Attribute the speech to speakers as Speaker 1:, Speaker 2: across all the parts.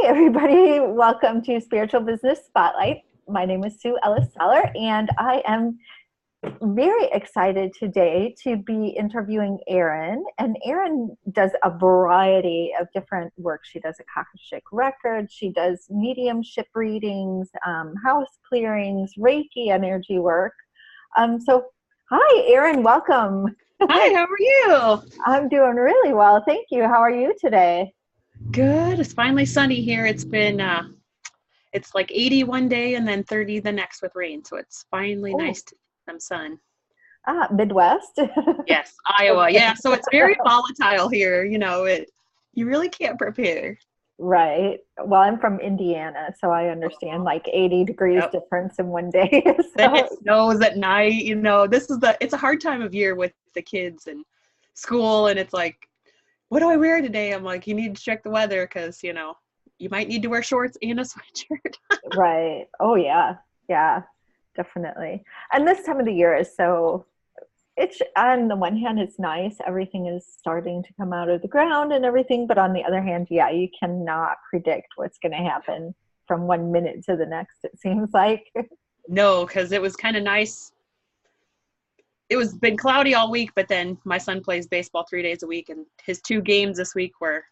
Speaker 1: Hi, everybody. Welcome to Spiritual Business Spotlight. My name is Sue Ellis-Saller, and I am very excited today to be interviewing Erin. And Erin does a variety of different work. She does Akashic Records, she does mediumship readings, house clearings, Reiki energy work. Hi, Erin, welcome.
Speaker 2: Hi, how are you?
Speaker 1: I'm doing really well. Thank you. How are you today?
Speaker 2: Good. It's finally sunny here. It's like 80 one day and then 30 the next with rain. So it's finally
Speaker 1: Oh,
Speaker 2: nice to see some sun.
Speaker 1: Midwest.
Speaker 2: Yes, Iowa.
Speaker 1: Okay.
Speaker 2: Yeah, so it's very volatile here. You really can't prepare.
Speaker 1: Right. Well, I'm from Indiana, so I understand like 80 degrees
Speaker 2: Yep.
Speaker 1: difference in one day.
Speaker 2: Then
Speaker 1: So,
Speaker 2: it snows at night. It's a hard time of year with the kids and school. And it's like, what do I wear today? I'm like, you need to check the weather because, you might need to wear shorts and a sweatshirt.
Speaker 1: right. Oh, yeah. Yeah, definitely. And this time of the year is so, it's on the one hand, it's nice. Everything is starting to come out of the ground and everything. But on the other hand, yeah, you cannot predict what's going to happen from one minute to the next, it seems like.
Speaker 2: No, because it was kind of nice. It was been cloudy all week, but then my son plays baseball 3 days a week, and his 2 games this week were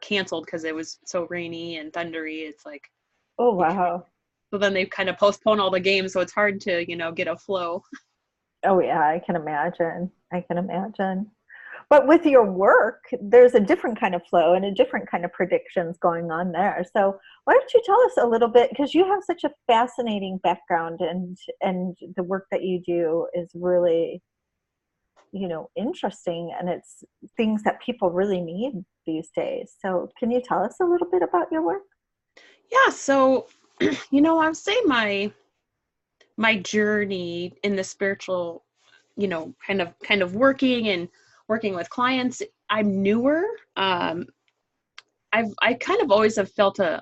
Speaker 2: canceled because it was so rainy and thundery. It's like
Speaker 1: Oh,
Speaker 2: you try.
Speaker 1: wow.
Speaker 2: So then they kind of postpone all the games, so it's hard to get a flow.
Speaker 1: Oh, yeah, I can imagine. I can imagine. But with your work, there's a different kind of flow and a different kind of predictions going on there. So why don't you tell us a little bit, because you have such a fascinating background, and the work that you do is really, interesting, and it's things that people really need these days. So can you tell us a little bit about your work?
Speaker 2: Yeah, so I would say my journey in the spiritual, kind of working with clients. I'm newer. I kind of always have felt an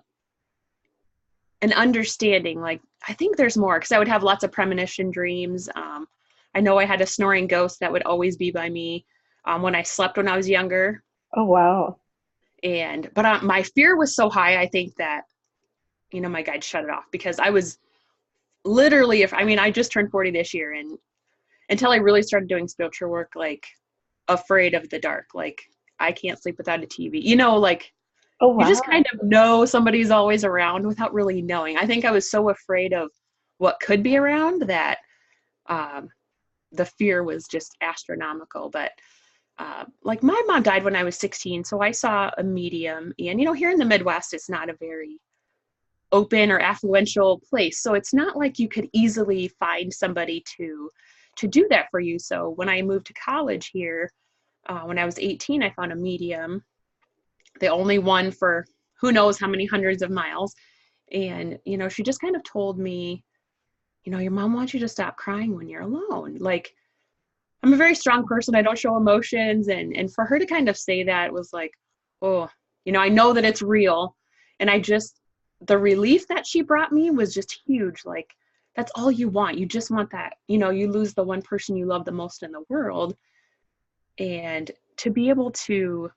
Speaker 2: understanding, like I think there's more, because I would have lots of premonition dreams. I know I had a snoring ghost that would always be by me when I slept when I was younger.
Speaker 1: Oh, wow.
Speaker 2: But my fear was so high, I think that my guide shut it off, because I was literally, I just turned 40 this year, and until I really started doing spiritual work, like afraid of the dark, like I can't sleep without a TV, like
Speaker 1: Oh,
Speaker 2: you just kind
Speaker 1: wow.
Speaker 2: of know somebody's always around without really knowing. I think I was so afraid of what could be around that um, the fear was just astronomical. But like my mom died when I was 16, so I saw a medium, and here in the Midwest, it's not a very open or affluential place, so it's not like you could easily find somebody to do that for you. So when I moved to college here, when I was 18, I found a medium, the only one for who knows how many hundreds of miles. And, she just kind of told me, your mom wants you to stop crying when you're alone. Like, I'm a very strong person. I don't show emotions. And for her to kind of say that was like, oh, I know that it's real. And the relief that she brought me was just huge. Like, that's all you want. You just want that, you lose the one person you love the most in the world. And to be able to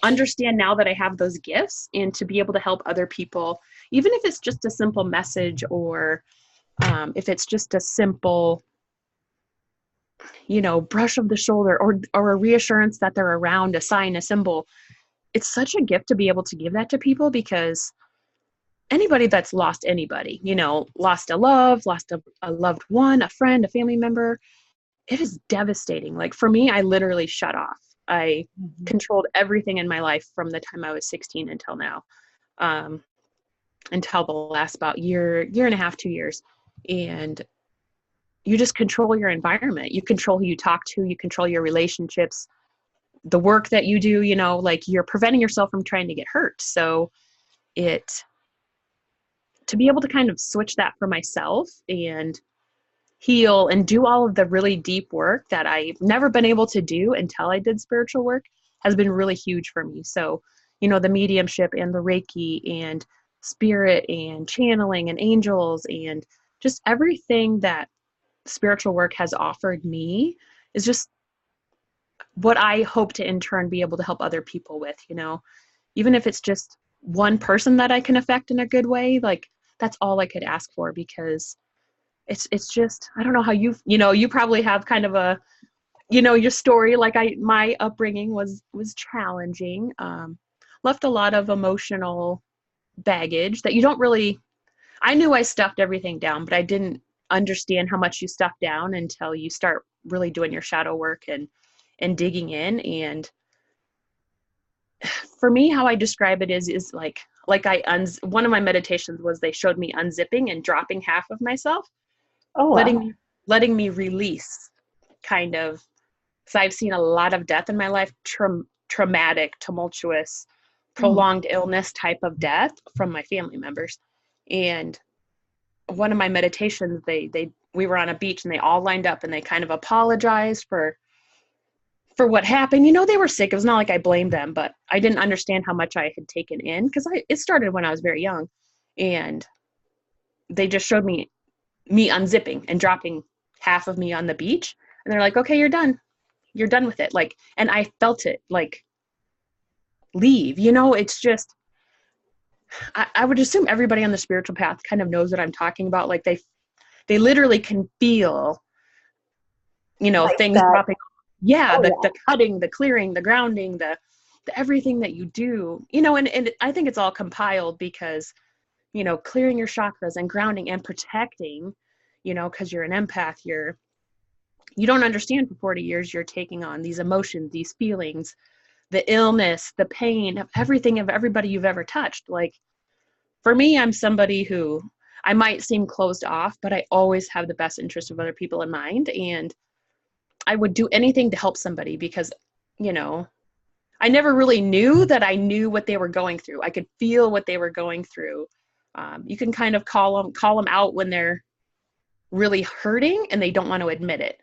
Speaker 2: understand now that I have those gifts, and to be able to help other people, even if it's just a simple message, or if it's just a simple, brush of the shoulder, or a reassurance that they're around, a sign, a symbol. It's such a gift to be able to give that to people, because anybody that's lost anybody, lost a love, lost a loved one, a friend, a family member, it is devastating. Like for me, I literally shut off. I
Speaker 1: Mhm.
Speaker 2: controlled everything in my life from the time I was 16 until now, um, until the last about year and a half, 2 years. And you just control your environment. You control who you talk to. You control your relationships, the work that you do, like you're preventing yourself from trying to get hurt. So it, to be able to kind of switch that for myself and heal and do all of the really deep work that I've never been able to do until I did spiritual work has been really huge for me. So, the mediumship and the Reiki and spirit and channeling and angels and just everything that spiritual work has offered me is just what I hope to in turn be able to help other people with, even if it's just one person that I can affect in a good way, like that's all I could ask for, because it's just, I don't know how you probably have kind of a, your story, like my upbringing was challenging, left a lot of emotional baggage that you don't really, I knew I stuffed everything down, but I didn't understand how much you stuff down until you start really doing your shadow work and digging in. And for me, how I describe it is like one of my meditations was they showed me unzipping and dropping half of myself,
Speaker 1: Oh, wow.
Speaker 2: letting me release, kind of. So I've seen a lot of death in my life, traumatic, tumultuous, prolonged illness type of death from my family members. And one of my meditations, we were on a beach and they all lined up and they kind of apologized for what happened. They were sick. It was not like I blamed them, but I didn't understand how much I had taken in, because it started when I was very young. And they just showed me unzipping and dropping half of me on the beach. And they're like, okay, you're done. You're done with it. Like, and I felt it like leave, it's just, I would assume everybody on the spiritual path kind of knows what I'm talking about. Like they literally can feel,
Speaker 1: Like
Speaker 2: things
Speaker 1: that.
Speaker 2: dropping. Yeah.
Speaker 1: Oh,
Speaker 2: The cutting, the clearing, the grounding, the everything that you do, and I think it's all compiled because, clearing your chakras and grounding and protecting, because you're an empath, you don't understand for 40 years, you're taking on these emotions, these feelings, the illness, the pain of everything, of everybody you've ever touched. Like, for me, I'm somebody who, I might seem closed off, but I always have the best interest of other people in mind. And I would do anything to help somebody because, I never really knew that I knew what they were going through. I could feel what they were going through. You can kind of call them out when they're really hurting and they don't want to admit it.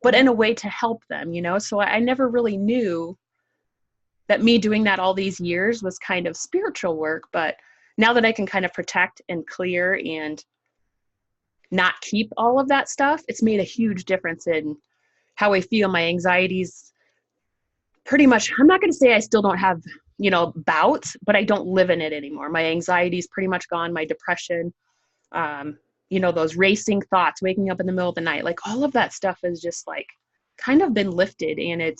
Speaker 2: But in a way to help them, so I never really knew that me doing that all these years was kind of spiritual work. But now that I can kind of protect and clear and not keep all of that stuff, it's made a huge difference in how I feel. My anxieties, pretty much, I'm not going to say I still don't have, bouts, but I don't live in it anymore. My anxiety is pretty much gone. My depression, those racing thoughts, waking up in the middle of the night, like all of that stuff has just like kind of been lifted. And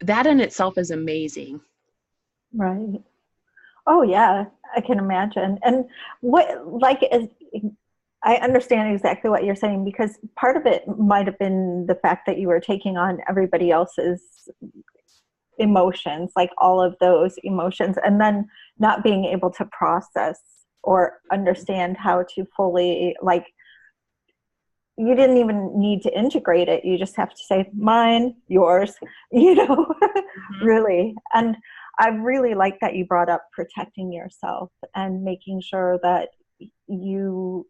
Speaker 2: that in itself is amazing.
Speaker 1: right. Oh, yeah, I can imagine. And I understand exactly what you're saying, because part of it might have been the fact that you were taking on everybody else's emotions, like all of those emotions, and then not being able to process or understand how to fully, like, you didn't even need to integrate it. You just have to say mine, yours,
Speaker 2: Mm-hmm.
Speaker 1: really. And I really like that you brought up protecting yourself and making sure that you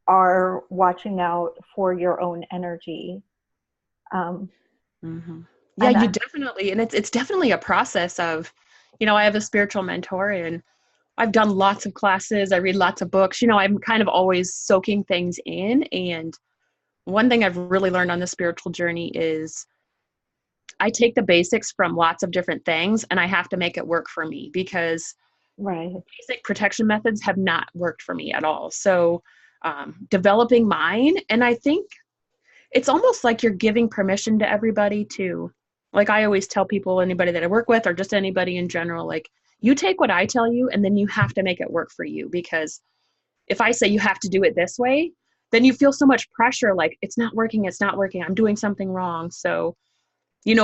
Speaker 1: are watching out for your own energy.
Speaker 2: Mm-hmm. Yeah,
Speaker 1: And
Speaker 2: you definitely, and it's definitely a process of, I have a spiritual mentor and I've done lots of classes. I read lots of books. I'm kind of always soaking things in. And one thing I've really learned on the spiritual journey is I take the basics from lots of different things and I have to make it work for me, because
Speaker 1: right.
Speaker 2: basic protection methods have not worked for me at all. So developing mine, and I think it's almost like you're giving permission to everybody to, like I always tell people, anybody that I work with or just anybody in general, like, you take what I tell you and then you have to make it work for you. Because if I say you have to do it this way, then you feel so much pressure, like it's not working, I'm doing something wrong. So,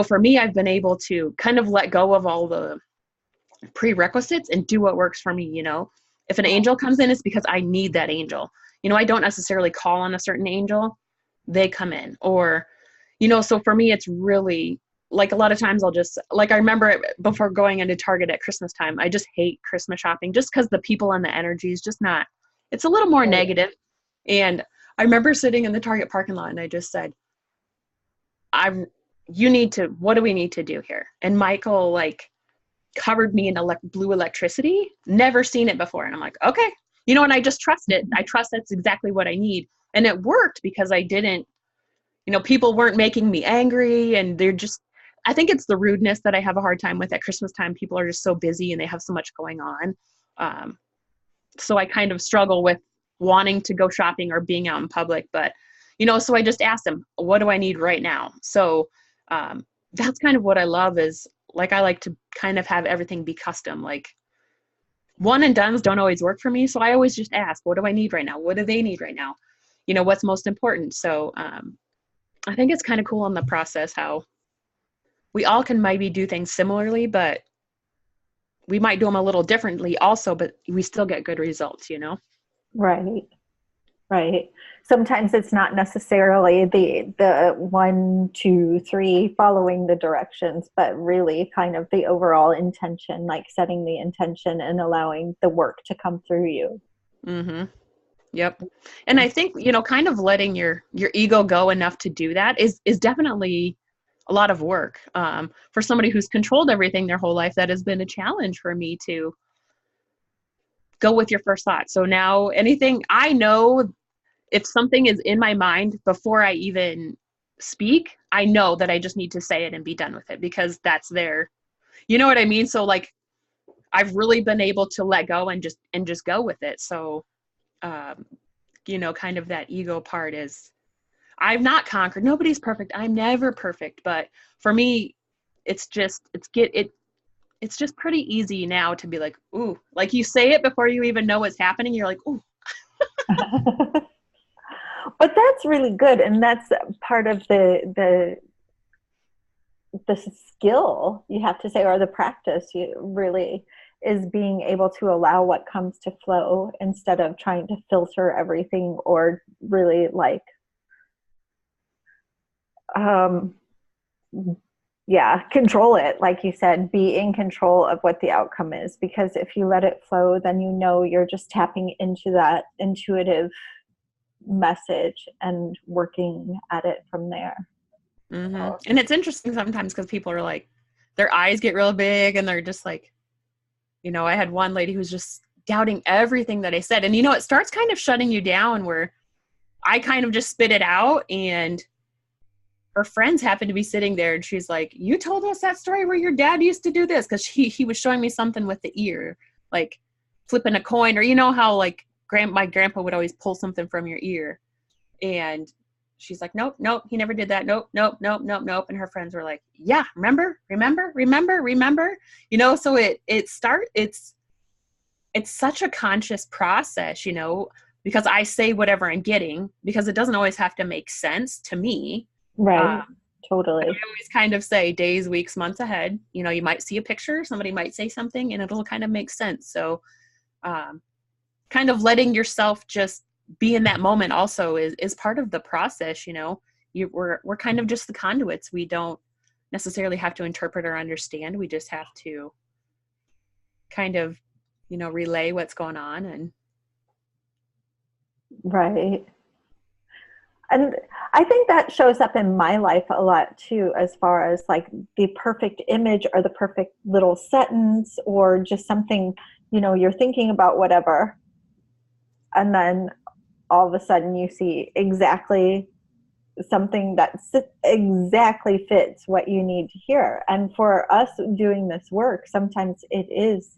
Speaker 2: for me, I've been able to kind of let go of all the prerequisites and do what works for me. If an angel comes in, it's because I need that angel. I don't necessarily call on a certain angel, they come in. Or, so for me, it's really like a lot of times I'll just, like, I remember before going into Target at Christmas time, I just hate Christmas shopping just because the people and the energy is just not, it's a little more negative. And I remember sitting in the Target parking lot and I just said, what do we need to do here? And Michael, like, covered me in blue electricity. Never seen it before. And I'm like, okay, and I just trust it. I trust that's exactly what I need. And it worked because I didn't, people weren't making me angry, and they're just, I think it's the rudeness that I have a hard time with. At Christmas time, people are just so busy and they have so much going on. So I kind of struggle with wanting to go shopping or being out in public, but, so I just asked them, what do I need right now? So that's kind of what I love is, like, I like to kind of have everything be custom. Like, one and dones don't always work for me. So I always just ask, what do I need right now? What do they need right now? What's most important? So I think it's kind of cool in the process how we all can maybe do things similarly, but we might do them a little differently also, but we still get good results,
Speaker 1: Right. Right. Sometimes it's not necessarily the 1, 2, 3 following the directions, but really kind of the overall intention, like setting the intention and allowing the work to come through you.
Speaker 2: Mm-hmm. Yep. And I think, kind of letting your ego go enough to do that is definitely a lot of work. For somebody who's controlled everything their whole life, that has been a challenge for me to go with your first thought. So now anything I know, if something is in my mind before I even speak, I know that I just need to say it and be done with it because that's there. You know what I mean? So like, I've really been able to let go and just go with it. So, kind of that ego part is I've not conquered. Nobody's perfect. I'm never perfect. But for me, it's just pretty easy now to be like, ooh, like you say it before you even know what's happening. You're like, ooh.
Speaker 1: But that's really good. And that's part of the skill you have to say, or the practice you really is being able to allow what comes to flow instead of trying to filter everything or really like, control it. Like you said, be in control of what the outcome is, because if you let it flow, then you're just tapping into that intuitive message and working at it from there.
Speaker 2: Mm-hmm. So. And it's interesting sometimes because people are like, their eyes get real big and they're just like, I had one lady who's just doubting everything that I said. And, it starts kind of shutting you down where I kind of just spit it out and her friends happened to be sitting there and she's like, you told us that story where your dad used to do this. Cause he was showing me something with the ear, like flipping a coin, or how like my grandpa would always pull something from your ear. And she's like, nope, he never did that. Nope. And her friends were like, yeah, remember. So it's such a conscious process, because I say whatever I'm getting, because it doesn't always have to make sense to me.
Speaker 1: Right. Totally.
Speaker 2: I always kind of say days, weeks, months ahead. You might see a picture, somebody might say something, and it'll kind of make sense. So kind of letting yourself just be in that moment also is part of the process. We're kind of just the conduits. We don't necessarily have to interpret or understand. We just have to kind of, relay what's going on. And
Speaker 1: right. And I think that shows up in my life a lot too, as far as like the perfect image or the perfect little sentence or just something, you're thinking about whatever. And then all of a sudden you see exactly something that exactly fits what you need to hear. And for us doing this work, sometimes it is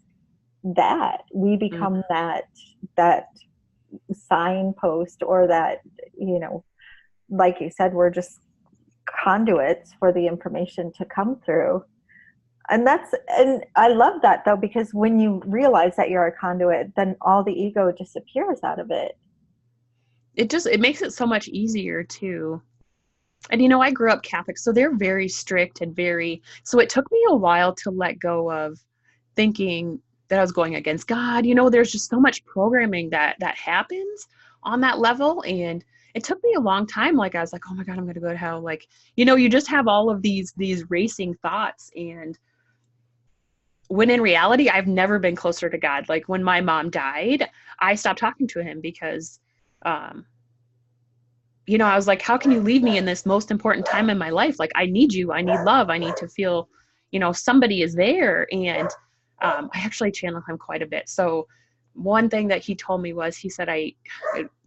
Speaker 1: that we become that signpost, or that, like you said, we're just conduits for the information to come through. And I love that though, because when you realize that you're a conduit, then all the ego disappears out of it.
Speaker 2: It makes it so much easier too. And I grew up Catholic, so they're very strict and so it took me a while to let go of thinking that I was going against God. There's just so much programming that happens on that level. And it took me a long time. Like, I was like, oh my God, I'm going to go to hell. Like, you just have all of these racing thoughts. And when in reality, I've never been closer to God. Like when my mom died, I stopped talking to him because, I was like, how can you leave me in this most important time in my life? Like, I need you. I need love. I need to feel, somebody is there. And I actually channel him quite a bit. So one thing that he told me was, he said,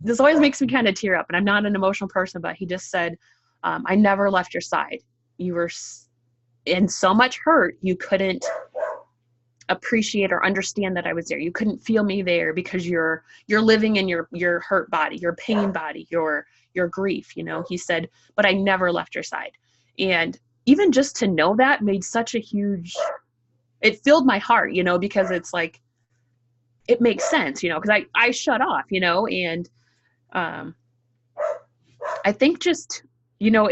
Speaker 2: this always makes me kind of tear up, and I'm not an emotional person, but he just said, I never left your side. You were in so much hurt, you couldn't appreciate or understand that I was there. You couldn't feel me there because you're living in your hurt body, your pain body, your grief, you know. He said, but I never left your side. And even just to know that made such a huge, it filled my heart, you know, because it's like, it makes sense, you know, because I shut off, you know. And I think just, you know,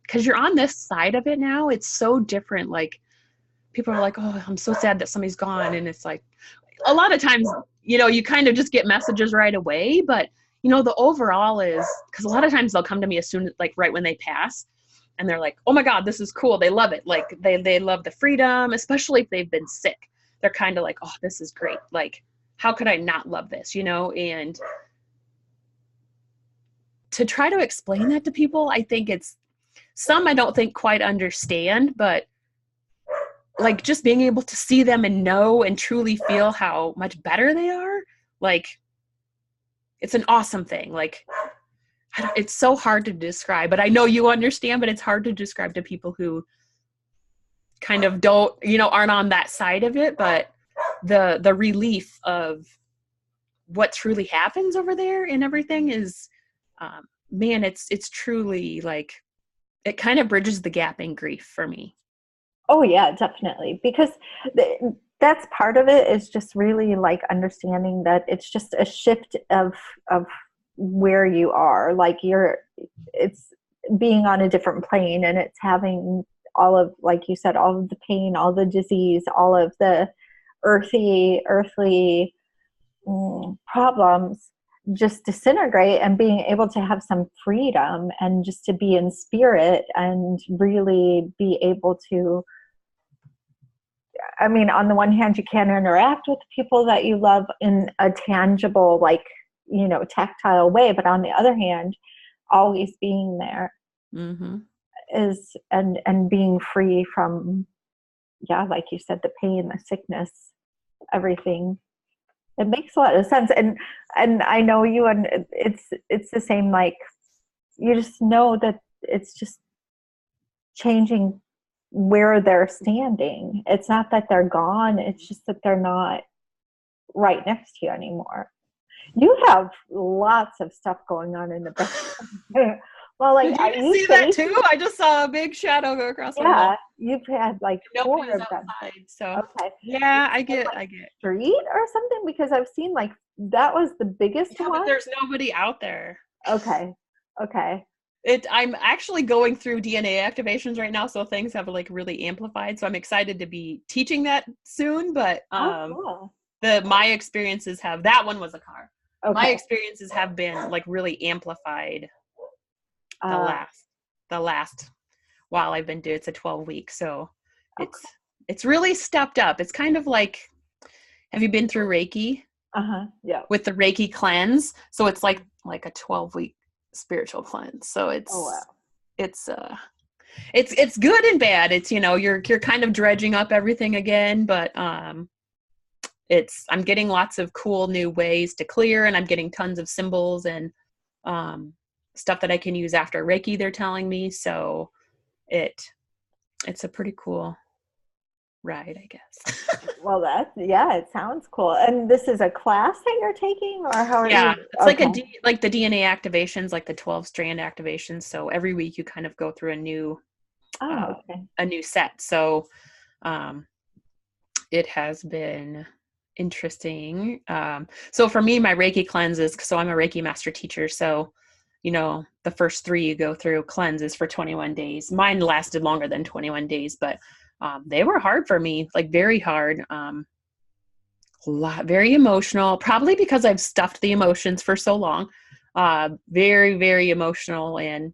Speaker 2: because you're on this side of it now, it's so different. Like, people are like, oh, I'm so sad that somebody's gone. And it's like, a lot of times, you know, you kind of just get messages right away. But, you know, the overall is, because a lot of times they'll come to me as soon as, like, right when they pass. And they're like, oh my God, this is cool. They love it. Like, they love the freedom, especially if they've been sick. They're kind of like, oh, this is great. Like, how could I not love this, you know? And to try to explain that to people, I think it's, some I don't think quite understand, but like just being able to see them and know and truly feel how much better they are, like, it's an awesome thing. Like, it's so hard to describe, but I know you understand, but it's hard to describe to people who kind of don't, you know, aren't on that side of it. But the relief of what truly happens over there and everything is, man, it's truly like, it kind of bridges the gap in grief for me.
Speaker 1: Oh yeah, definitely. Because that's part of it, is just really like understanding that it's just a shift of where you are. Like, it's being on a different plane, and it's having all of, like you said, all of the pain, all the disease, all of the earthly problems just disintegrate, and being able to have some freedom and just to be in spirit and really be able to, I mean, on the one hand, you can't interact with people that you love in a tangible, like, you know, tactile way, but on the other hand, always being there is, and being free from, yeah, like you said, the pain, the sickness, everything. It makes a lot of sense. And I know you, and it's the same, like, you just know that it's just changing where they're standing. It's not that they're gone, it's just that they're not right next to you anymore. You have lots of stuff going on in the background. Well, like,
Speaker 2: did you see that too? I just saw a big shadow go across the wall.
Speaker 1: You've had like
Speaker 2: Nobody
Speaker 1: 4 of them.
Speaker 2: Outside, so
Speaker 1: okay.
Speaker 2: Yeah, I get.
Speaker 1: Street or something, because I've seen, like, that was the biggest one.
Speaker 2: But there's nobody out there.
Speaker 1: Okay.
Speaker 2: I'm actually going through DNA activations right now, so things have like really amplified. So I'm excited to be teaching that soon. But
Speaker 1: cool.
Speaker 2: my experiences have, that one was a car.
Speaker 1: Okay.
Speaker 2: My experiences have been like really amplified. The last while I've been doing, it's a 12-week, so it's really stepped up. It's kind of like, have you been through Reiki?
Speaker 1: Yeah.
Speaker 2: With the Reiki cleanse, so it's like a 12-week spiritual cleanse. So it's it's good and bad. It's, you know, you're kind of dredging up everything again, but I'm getting lots of cool new ways to clear, and I'm getting tons of symbols and stuff that I can use after Reiki, they're telling me. So it's a pretty cool ride, I guess.
Speaker 1: Well, it sounds cool. And this is a class that you're taking, or how are you?
Speaker 2: It's like the DNA activations, like the 12-strand activations. So every week you kind of go through a new set. So it has been interesting. So for me, my Reiki cleanses, so I'm a Reiki master teacher. So, you know, the first 3 you go through cleanses for 21 days. Mine lasted longer than 21 days, but they were hard for me, like very hard. Very emotional, probably because I've stuffed the emotions for so long. Very, very emotional and,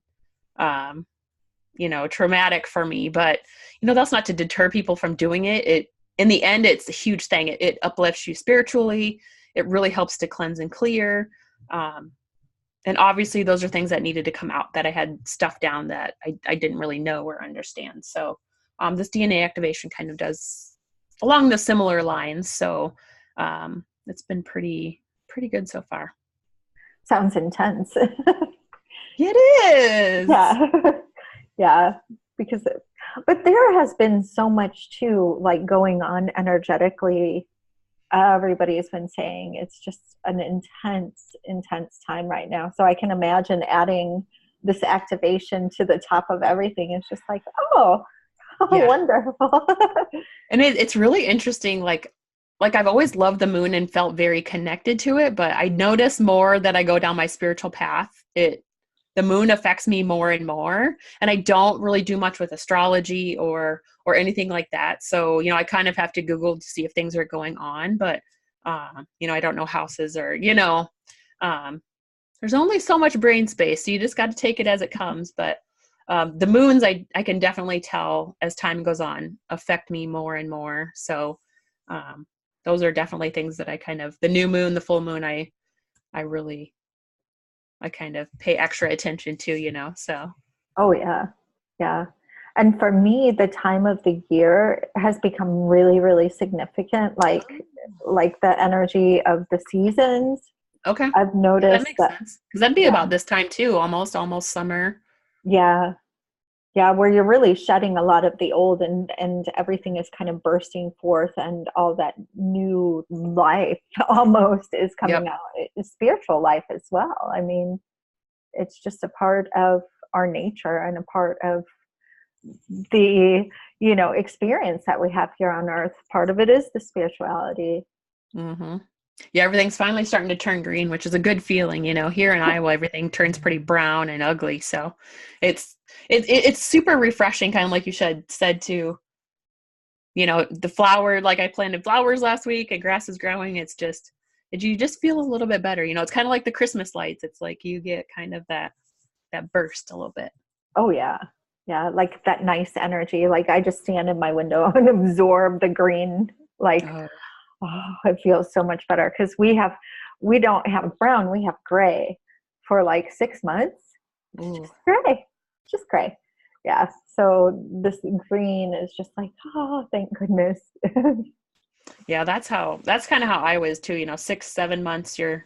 Speaker 2: you know, traumatic for me. But, you know, that's not to deter people from doing it. In the end, it's a huge thing. It uplifts you spiritually. It really helps to cleanse and clear. And obviously those are things that needed to come out, that I had stuff down that I didn't really know or understand. So this DNA activation kind of does along the similar lines. So it's been pretty good so far.
Speaker 1: Sounds intense.
Speaker 2: It is.
Speaker 1: Yeah. Because But there has been so much too, like going on energetically. Everybody has been saying it's just an intense time right now. So I can imagine adding this activation to the top of everything. It's just like, oh,
Speaker 2: Yeah.
Speaker 1: wonderful.
Speaker 2: And it's really interesting. Like I've always loved the moon and felt very connected to it, but I notice more that I go down my spiritual path. The moon affects me more and more, and I don't really do much with astrology or anything like that. So, I kind of have to Google to see if things are going on, but I don't know houses or, um, there's only so much brain space. So you just got to take it as it comes. But the moons, I can definitely tell as time goes on, affect me more and more. So those are definitely things that the new moon, the full moon, I kind of pay extra attention to, so.
Speaker 1: Oh yeah. Yeah. And for me, the time of the year has become really, really significant. Like the energy of the seasons.
Speaker 2: Okay.
Speaker 1: I've
Speaker 2: Yeah, that
Speaker 1: noticed
Speaker 2: makes
Speaker 1: that.
Speaker 2: sense. Because that'd be
Speaker 1: Yeah.
Speaker 2: about this time too, almost summer.
Speaker 1: Yeah. Yeah. Where you're really shedding a lot of the old and everything is kind of bursting forth and all that new life almost is coming
Speaker 2: Yep.
Speaker 1: out. It's spiritual life as well. I mean, it's just a part of our nature and a part of the experience that we have here on earth. Part of it is the spirituality.
Speaker 2: Mm-hmm. Yeah, everything's finally starting to turn green, which is a good feeling. Here in Iowa, everything turns pretty brown and ugly. So it's super refreshing, kind of like you said too. The flower, like I planted flowers last week and grass is growing. You just feel a little bit better. It's kind of like the Christmas lights. It's like you get kind of that burst a little bit.
Speaker 1: Oh yeah. Yeah, like that nice energy. Like I just stand in my window and absorb the green. Like,
Speaker 2: Oh,
Speaker 1: oh, it feels so much better because we don't have brown, we have gray for like 6 months. It's
Speaker 2: ooh.
Speaker 1: just gray. Just gray. Yeah. So this green is just like, oh, thank goodness.
Speaker 2: Yeah, that's kind of how I was too. 6-7 months, you're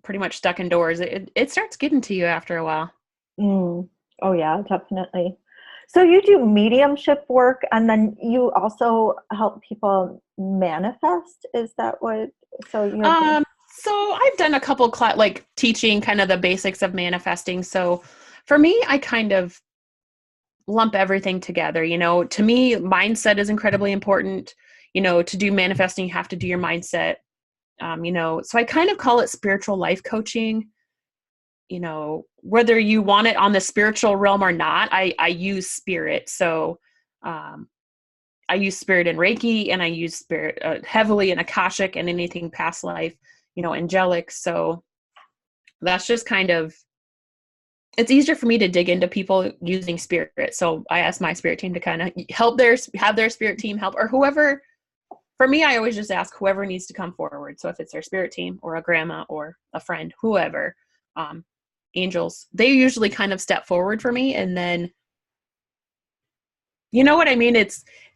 Speaker 2: pretty much stuck indoors. It starts getting to you after a while.
Speaker 1: Mm. Oh yeah, definitely. So you do mediumship work and then you also help people manifest. Is that what? So you have.
Speaker 2: So I've done a couple like teaching kind of the basics of manifesting. So for me, I kind of lump everything together. To me, mindset is incredibly important. To do manifesting, you have to do your mindset. So I kind of call it spiritual life coaching. Whether you want it on the spiritual realm or not, I use spirit. So I use spirit in Reiki, and I use spirit heavily in Akashic and anything past life, angelic. So that's just it's easier for me to dig into people using spirit. So I ask my spirit team to kind of have their spirit team help, or whoever. For me, I always just ask whoever needs to come forward. So if it's their spirit team or a grandma or a friend, whoever, angels, they usually kind of step forward for me. And then, you know what I mean?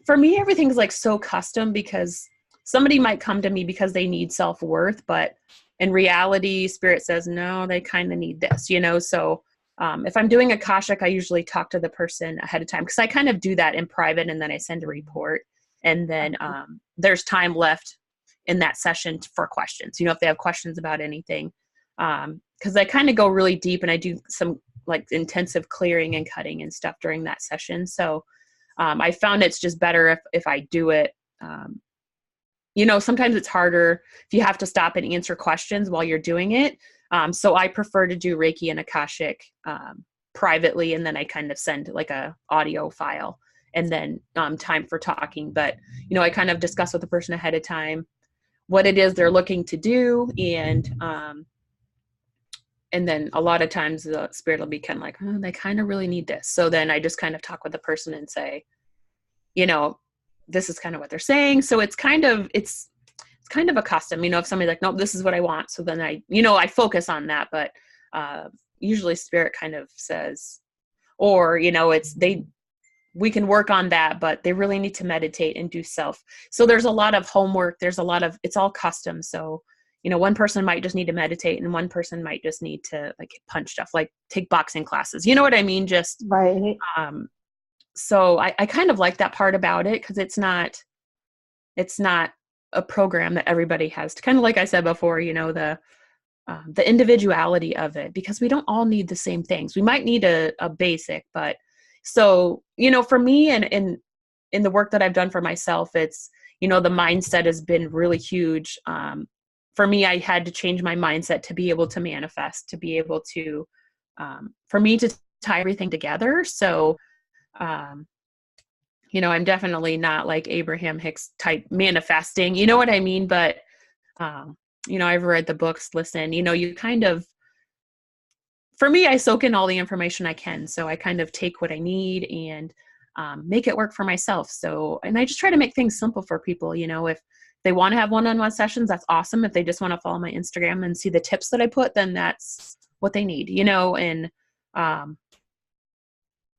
Speaker 2: For me, everything's like so custom because somebody might come to me because they need self-worth, but in reality, spirit says, no, they kind of need this, So if I'm doing Akashic, I usually talk to the person ahead of time because I kind of do that in private and then I send a report. And then there's time left in that session for questions, if they have questions about anything. Because I kind of go really deep and I do some like intensive clearing and cutting and stuff during that session. So I found it's just better if I do it. Sometimes it's harder if you have to stop and answer questions while you're doing it. So I prefer to do Reiki and Akashic privately, and then I kind of send like a audio file and then time for talking. But, I kind of discuss with the person ahead of time what it is they're looking to do. And then a lot of times the spirit will be kind of like, oh, they kind of really need this. So then I just kind of talk with the person and say, this is kind of what they're saying. So it's kind of a custom, if somebody's like, nope, this is what I want. So then I focus on that. But usually spirit kind of says, or, we can work on that, but they really need to meditate and do self. So there's a lot of homework. It's all custom. So, one person might just need to meditate and one person might just need to like punch stuff, like take boxing classes. You know what I mean? Just,
Speaker 1: Right.
Speaker 2: so I kind of like that part about it, because it's not a program that everybody has to, kind of like I said before, the individuality of it, because we don't all need the same things. We might need a basic, but so, for me and in the work that I've done for myself, it's, the mindset has been really huge. For me, I had to change my mindset to be able to manifest, to be able to, for me to tie everything together. So, I'm definitely not like Abraham Hicks type manifesting, you know what I mean? But, I've read the books, listen, you kind of, for me, I soak in all the information I can. So I kind of take what I need and make it work for myself. So, and I just try to make things simple for people. If they want to have one-on-one sessions, that's awesome. If they just want to follow my Instagram and see the tips that I put, then that's what they need, and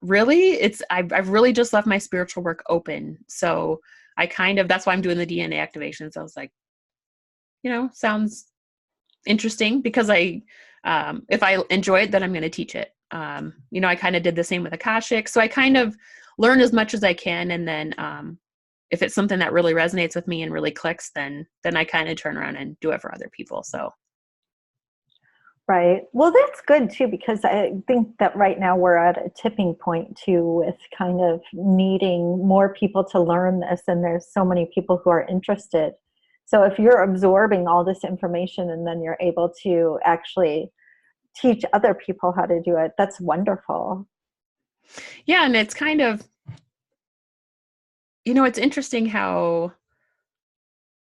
Speaker 2: really I've really just left my spiritual work open. So that's why I'm doing the DNA activations. I was like, sounds interesting, because if I enjoy it, then I'm going to teach it. I kind of did the same with Akashic. So I kind of learn as much as I can. And then, if it's something that really resonates with me and really clicks, then I kind of turn around and do it for other people. So.
Speaker 1: Right. Well, that's good too, because I think that right now we're at a tipping point too, with kind of needing more people to learn this. And there's so many people who are interested. So if you're absorbing all this information and then you're able to actually teach other people how to do it, that's wonderful.
Speaker 2: Yeah. And it's kind of, it's interesting how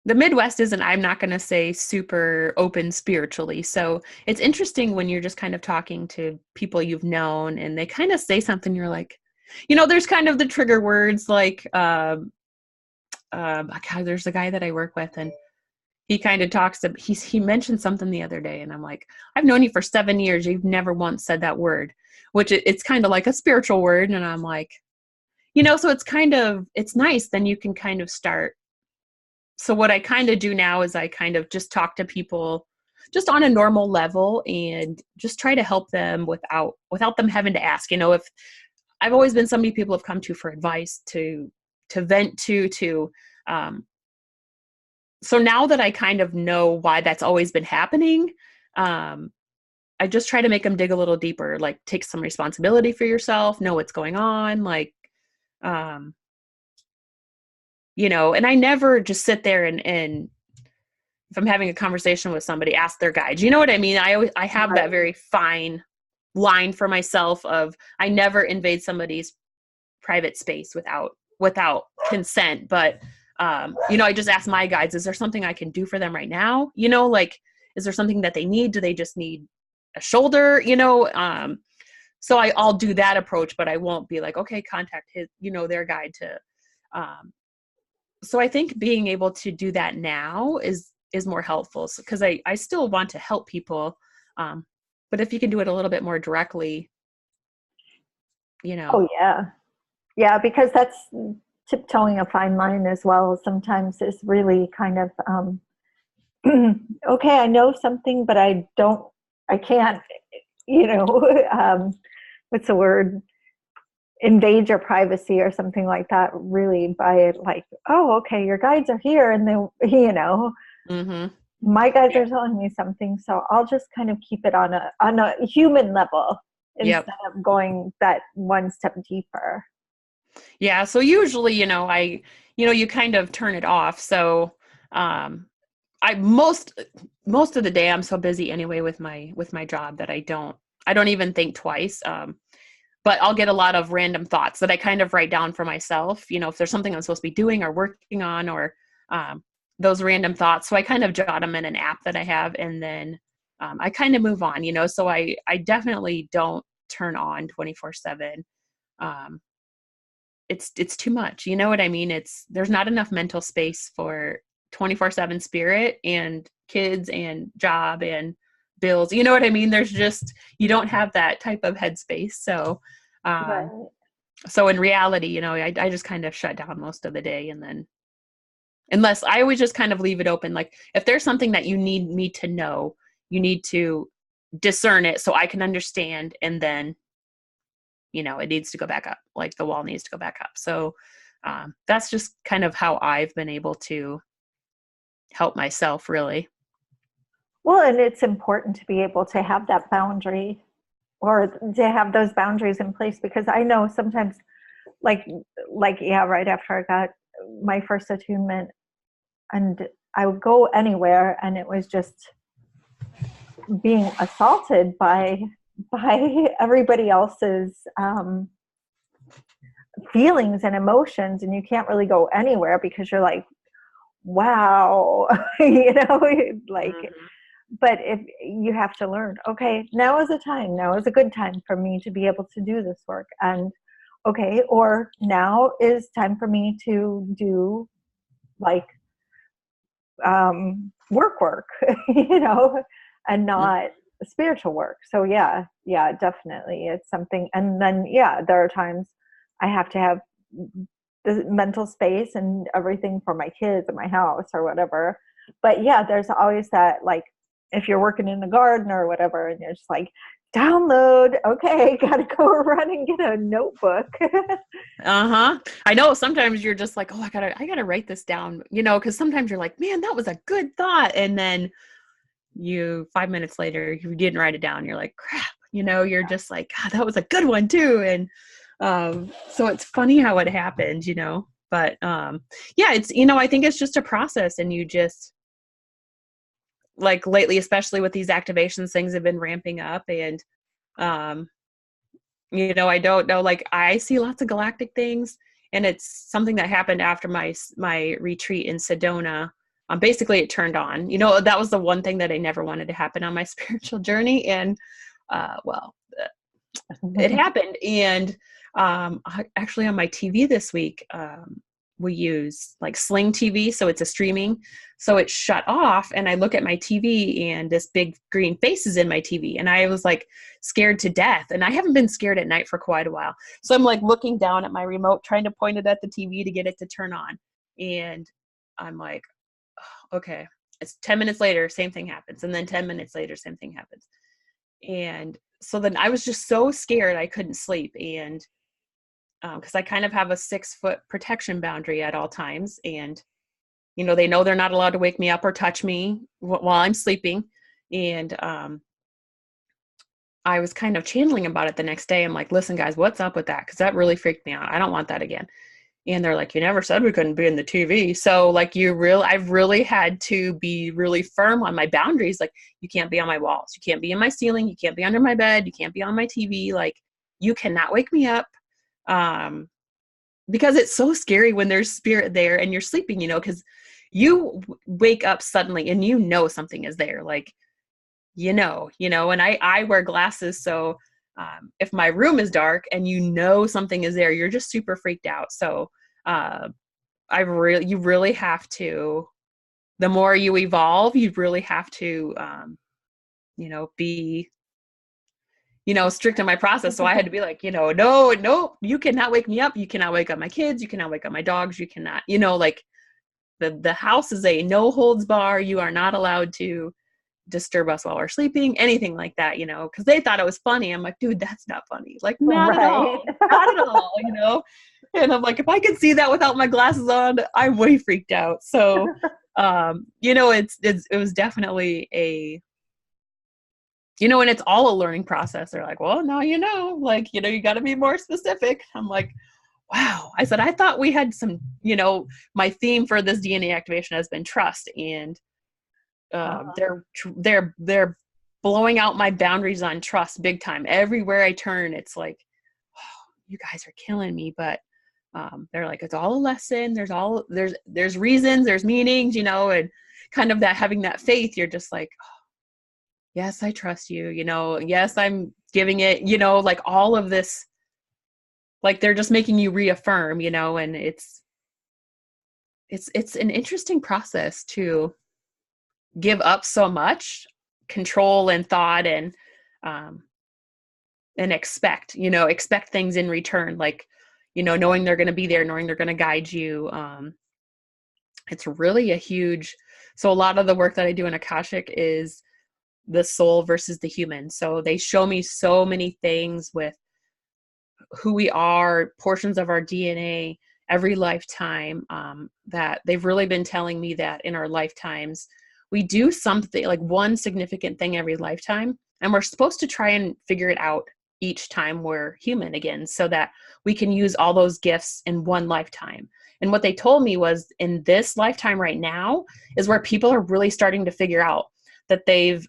Speaker 2: the Midwest isn't, I'm not going to say super open spiritually. So it's interesting when you're just kind of talking to people you've known and they kind of say something, you're like, there's kind of the trigger words like, God, there's a guy that I work with, and he kind of he mentioned something the other day, and I'm like, I've known you for 7 years. You've never once said that word, which it's kind of like a spiritual word. And I'm like, so it's nice. Then you can kind of start. So what I kind of do now is I kind of just talk to people just on a normal level and just try to help them without them having to ask. If I've always been somebody people have come to for advice, to vent to, so now that I kind of know why that's always been happening, I just try to make them dig a little deeper, like take some responsibility for yourself, know what's going on, like, and I never just sit there and if I'm having a conversation with somebody, ask their guide. You know what I mean? I have
Speaker 1: Right.
Speaker 2: that very fine line for myself of, I never invade somebody's private space without consent. But, I just ask my guides, is there something I can do for them right now? Like, is there something that they need? Do they just need a shoulder? So I'll do that approach, but I won't be like, okay, contact their guide to, so I think being able to do that now is more helpful, because I still want to help people. But if you can do it a little bit more directly,
Speaker 1: Oh yeah. Yeah, because that's tiptoeing a fine line as well. Sometimes is really kind of, okay, I know something, but I can't, what's the word? Invade your privacy or something like that, really, by like, oh, okay, your guides are here, and then,
Speaker 2: mm-hmm.
Speaker 1: my guides are telling me something, so I'll just kind of keep it on a human level instead
Speaker 2: Yep.
Speaker 1: of going that one step deeper.
Speaker 2: Yeah. So usually, you kind of turn it off. So, I most of the day I'm so busy anyway with my job that I don't even think twice. But I'll get a lot of random thoughts that I kind of write down for myself, if there's something I'm supposed to be doing or working on, or, those random thoughts. So I kind of jot them in an app that I have, and then, I kind of move on, so I definitely don't turn on 24/7. It's too much. You know what I mean? There's not enough mental space for 24/7 spirit and kids and job and bills. You know what I mean? You don't have that type of headspace. So,
Speaker 1: Right.
Speaker 2: so in reality, I just kind of shut down most of the day, and then, unless I always just kind of leave it open. Like, if there's something that you need me to know, you need to discern it so I can understand, and then it needs to go back up. Like the wall needs to go back up. So that's just kind of how I've been able to help myself, really.
Speaker 1: Well, and it's important to be able to have that boundary, or to have those boundaries in place, because I know sometimes, like yeah, right after I got my first attunement, and I would go anywhere and it was just being assaulted by everybody else's feelings and emotions, and you can't really go anywhere because you're like, wow, like, but if you have to learn, okay, now is a good time for me to be able to do this work, and okay, or now is time for me to do like work, and not spiritual work. So yeah, definitely, it's something. And then there are times I have to have the mental space and everything for my kids and my house or whatever. But there's always that, like, if you're working in the garden or whatever, and you're just like, download, okay, gotta go run and get a notebook.
Speaker 2: I know sometimes you're just like, oh, I gotta write this down, because sometimes you're like, man, that was a good thought, and then 5 minutes later you didn't write it down. You're like, crap, you're just like, God, that was a good one too. And so it's funny how it happens, but it's, I think it's just a process, and you just, like lately, especially with these activations, things have been ramping up, and I don't know, like I see lots of galactic things, and it's something that happened after my retreat in Sedona. Basically it turned on, that was the one thing that I never wanted to happen on my spiritual journey. And it happened. And actually on my TV this week, we use like Sling TV. So it's a streaming. So it shut off, and I look at my TV and this big green face is in my TV. And I was like scared to death. And I haven't been scared at night for quite a while. So I'm like looking down at my remote, trying to point it at the TV to get it to turn on. And I'm like, oh, okay, it's 10 minutes later, same thing happens. And then 10 minutes later, same thing happens. And so then I was just so scared I couldn't sleep. And because I kind of have a 6-foot protection boundary at all times. And, they know they're not allowed to wake me up or touch me while I'm sleeping. And I was kind of channeling about it the next day. I'm like, listen, guys, what's up with that? Because that really freaked me out. I don't want that again. And they're like, you never said we couldn't be in the TV. So like I've really had to be really firm on my boundaries. Like, you can't be on my walls. You can't be in my ceiling. You can't be under my bed. You can't be on my TV. Like, you cannot wake me up. Because it's so scary when there's spirit there and you're sleeping, because you wake up suddenly and something is there. Like, and I wear glasses. So if my room is dark and something is there, you're just super freaked out. So you really have to, the more you evolve, you really have to, be, strict in my process. So I had to be like, no, you cannot wake me up. You cannot wake up my kids. You cannot wake up my dogs. You cannot, like the house is a no holds bar. You are not allowed to disturb us while we're sleeping, anything like that, because they thought it was funny. I'm like, dude, that's not funny. Like, not at all, not at all, And I'm like, if I could see that without my glasses on, I'm way freaked out. So, it was definitely a, and it's all a learning process. They're like, well, now, like, you got to be more specific. I'm like, wow. I said, I thought we had some, my theme for this DNA activation has been trust, and they're blowing out my boundaries on trust big time. Everywhere I turn, it's like, oh, you guys are killing me. But they're like, it's all a lesson. There's reasons, there's meanings, and kind of that, having that faith. You're just like, oh, yes, I trust you. Yes, I'm giving it. Like all of this. Like, they're just making you reaffirm. And it's an interesting process to give up so much control and thought, and expect things in return, like, knowing they're going to be there, knowing they're going to guide you. It's really a huge, so a lot of the work that I do in Akashic is the soul versus the human. So they show me so many things with who we are, portions of our DNA every lifetime, that they've really been telling me that in our lifetimes, we do something, like one significant thing every lifetime, and we're supposed to try and figure it out each time we're human again, so that we can use all those gifts in one lifetime. And what they told me was, in this lifetime right now is where people are really starting to figure out that they've,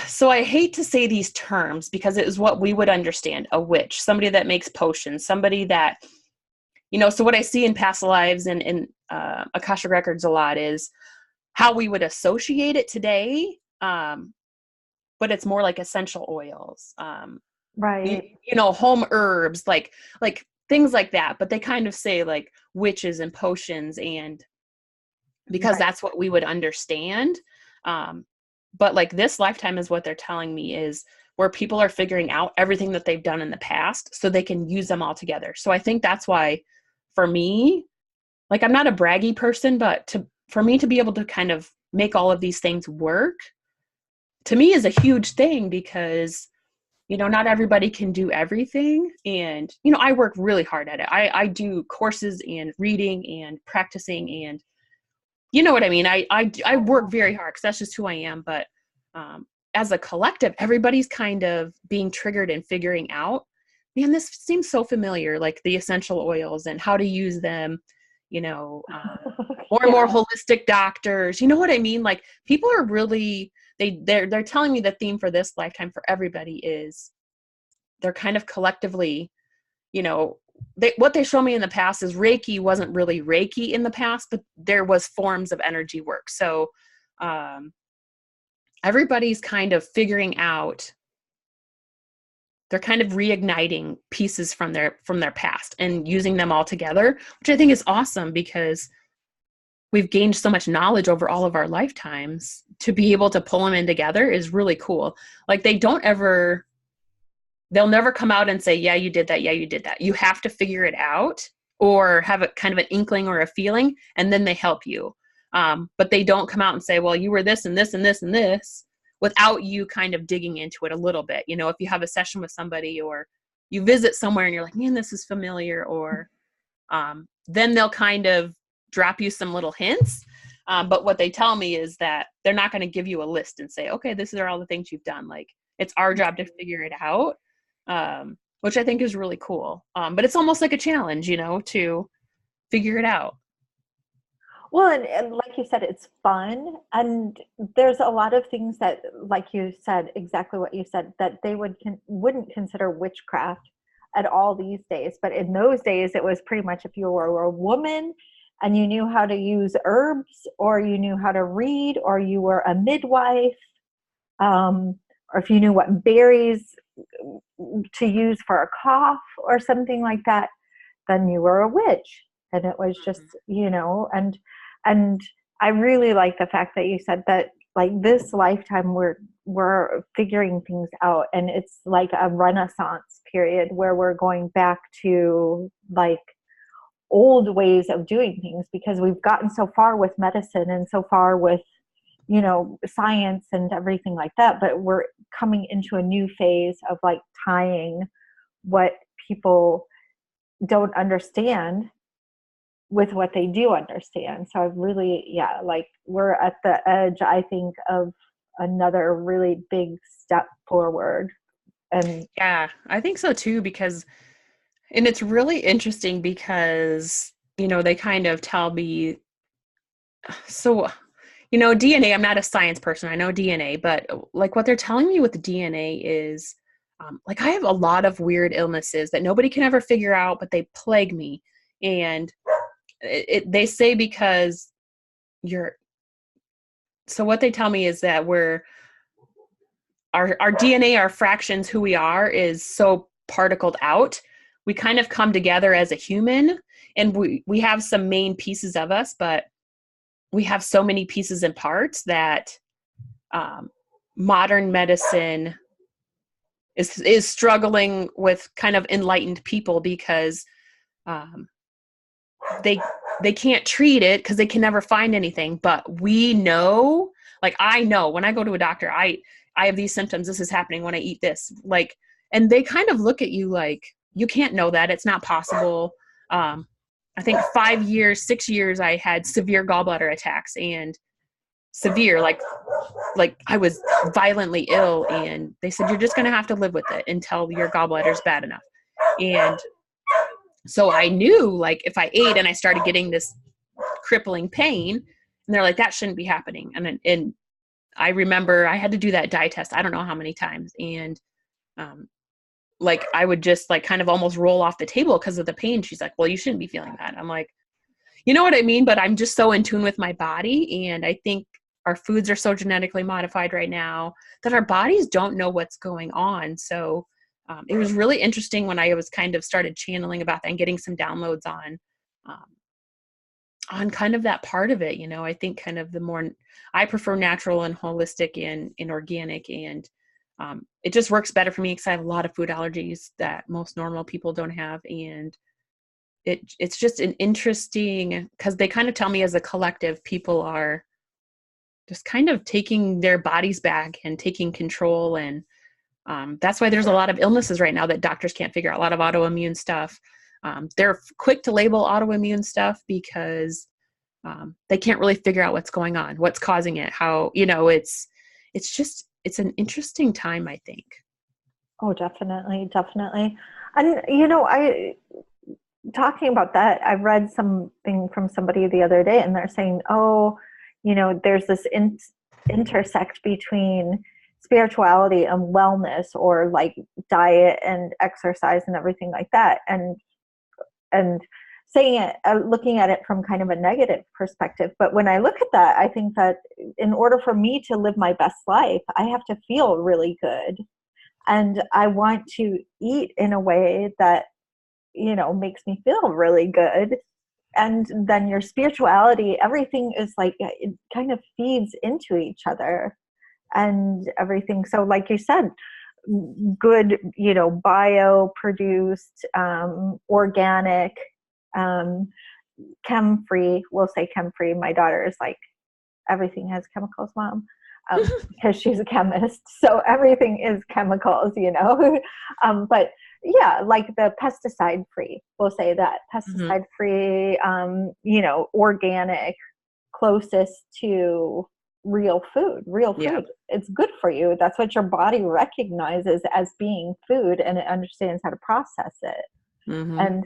Speaker 2: so I hate to say these terms because it is what we would understand: a witch, somebody that makes potions, somebody that, so what I see in past lives and in Akashic Records a lot is how we would associate it today. But it's more like essential oils,
Speaker 1: Right.
Speaker 2: home herbs, like things like that. But they kind of say like witches and potions, and because
Speaker 1: Right.
Speaker 2: that's what we would understand. But like this lifetime is what they're telling me is where people are figuring out everything that they've done in the past so they can use them all together. So I think that's why, for me, like, I'm not a braggy person, but for me to be able to kind of make all of these things work, to me, is a huge thing, because not everybody can do everything. And I work really hard at it. I do courses and reading and practicing, and you know what I mean? I work very hard because that's just who I am. But as a collective, everybody's kind of being triggered and figuring out, man, this seems so familiar, like the essential oils and how to use them, more and more holistic doctors. You know what I mean? Like, people are really, they're telling me the theme for this lifetime for everybody is they're kind of collectively, what they show me in the past is Reiki wasn't really Reiki in the past, but there was forms of energy work. So everybody's kind of figuring out, they're kind of reigniting pieces from their past and using them all together, which I think is awesome, because we've gained so much knowledge over all of our lifetimes. To be able to pull them in together is really cool. Like, they'll never come out and say, yeah, you did that. Yeah, you did that. You have to figure it out or have a kind of an inkling or a feeling, and then they help you. But they don't come out and say, well, you were this and this and this and this, without you kind of digging into it a little bit. If you have a session with somebody or you visit somewhere and you're like, man, this is familiar, or then they'll kind of drop you some little hints. But what they tell me is that they're not going to give you a list and say, okay, this are all the things you've done. Like, it's our job to figure it out. Which I think is really cool. But it's almost like a challenge, to figure it out.
Speaker 1: Well, and like you said, it's fun. And there's a lot of things that, like you said, exactly what you said, that they wouldn't consider witchcraft at all these days. But in those days, it was pretty much if you were a woman and you knew how to use herbs, or you knew how to read, or you were a midwife, or if you knew what berries to use for a cough or something like that, then you were a witch. And it was just, and I really like the fact that you said that, like, this lifetime we're figuring things out, and it's like a renaissance period where we're going back to like old ways of doing things, because we've gotten so far with medicine and so far with science and everything like that, but we're coming into a new phase of like tying what people don't understand with what they do understand. So I've really, like, we're at the edge, I think, of another really big step forward. And
Speaker 2: yeah, I think so too, and it's really interesting because, they kind of tell me, so, DNA, I'm not a science person. I know DNA, but like what they're telling me with the DNA is, like, I have a lot of weird illnesses that nobody can ever figure out, but they plague me. And they say because so what they tell me is that our DNA, our fractions, who we are, is so particled out. We kind of come together as a human, and we have some main pieces of us, but we have so many pieces and parts that modern medicine is struggling with kind of enlightened people, because they can't treat it because they can never find anything. But we know, like, I know when I go to a doctor, I have these symptoms, this is happening when I eat this. Like, and they kind of look at you like, you can't know that. It's not possible. I think 5 years, 6 years, I had severe gallbladder attacks, and severe, like I was violently ill, and they said, you're just going to have to live with it until your gallbladder's bad enough. And so I knew, like, if I ate and I started getting this crippling pain, and they're like, that shouldn't be happening. And I remember I had to do that dye test, I don't know how many times. And, like, I would just like kind of almost roll off the table because of the pain. She's like, well, you shouldn't be feeling that. I'm like, you know what I mean? But I'm just so in tune with my body. And I think our foods are so genetically modified right now that our bodies don't know what's going on. So it was really interesting when I was kind of started channeling about that and getting some downloads on kind of that part of it. You know, I think kind of the more, I prefer natural and holistic and organic, and it just works better for me because I have a lot of food allergies that most normal people don't have. And it's just an interesting, because they kind of tell me as a collective, people are just kind of taking their bodies back and taking control. And that's why there's a lot of illnesses right now that doctors can't figure out, a lot of autoimmune stuff. They're quick to label autoimmune stuff because they can't really figure out what's going on, what's causing it, how, you know, it's an interesting time, I think.
Speaker 1: Oh, definitely. Definitely. And, you know, talking about that, I read something from somebody the other day, and they're saying, oh, you know, there's this intersect between spirituality and wellness, or like diet and exercise and everything like that. And saying it, looking at it from kind of a negative perspective. But when I look at that, I think that in order for me to live my best life, I have to feel really good. And I want to eat in a way that, you know, makes me feel really good. And then your spirituality, everything is like, it kind of feeds into each other and everything. So like you said, good, you know, bio-produced, organic, chem-free, we'll say chem-free. My daughter is like, everything has chemicals, Mom, because she's a chemist. So everything is chemicals, you know. But yeah, like the pesticide-free, we'll say that. Pesticide-free, you know, organic, closest to real food.
Speaker 2: Yeah.
Speaker 1: It's good for you. That's what your body recognizes as being food, and it understands how to process it.
Speaker 2: Mm-hmm.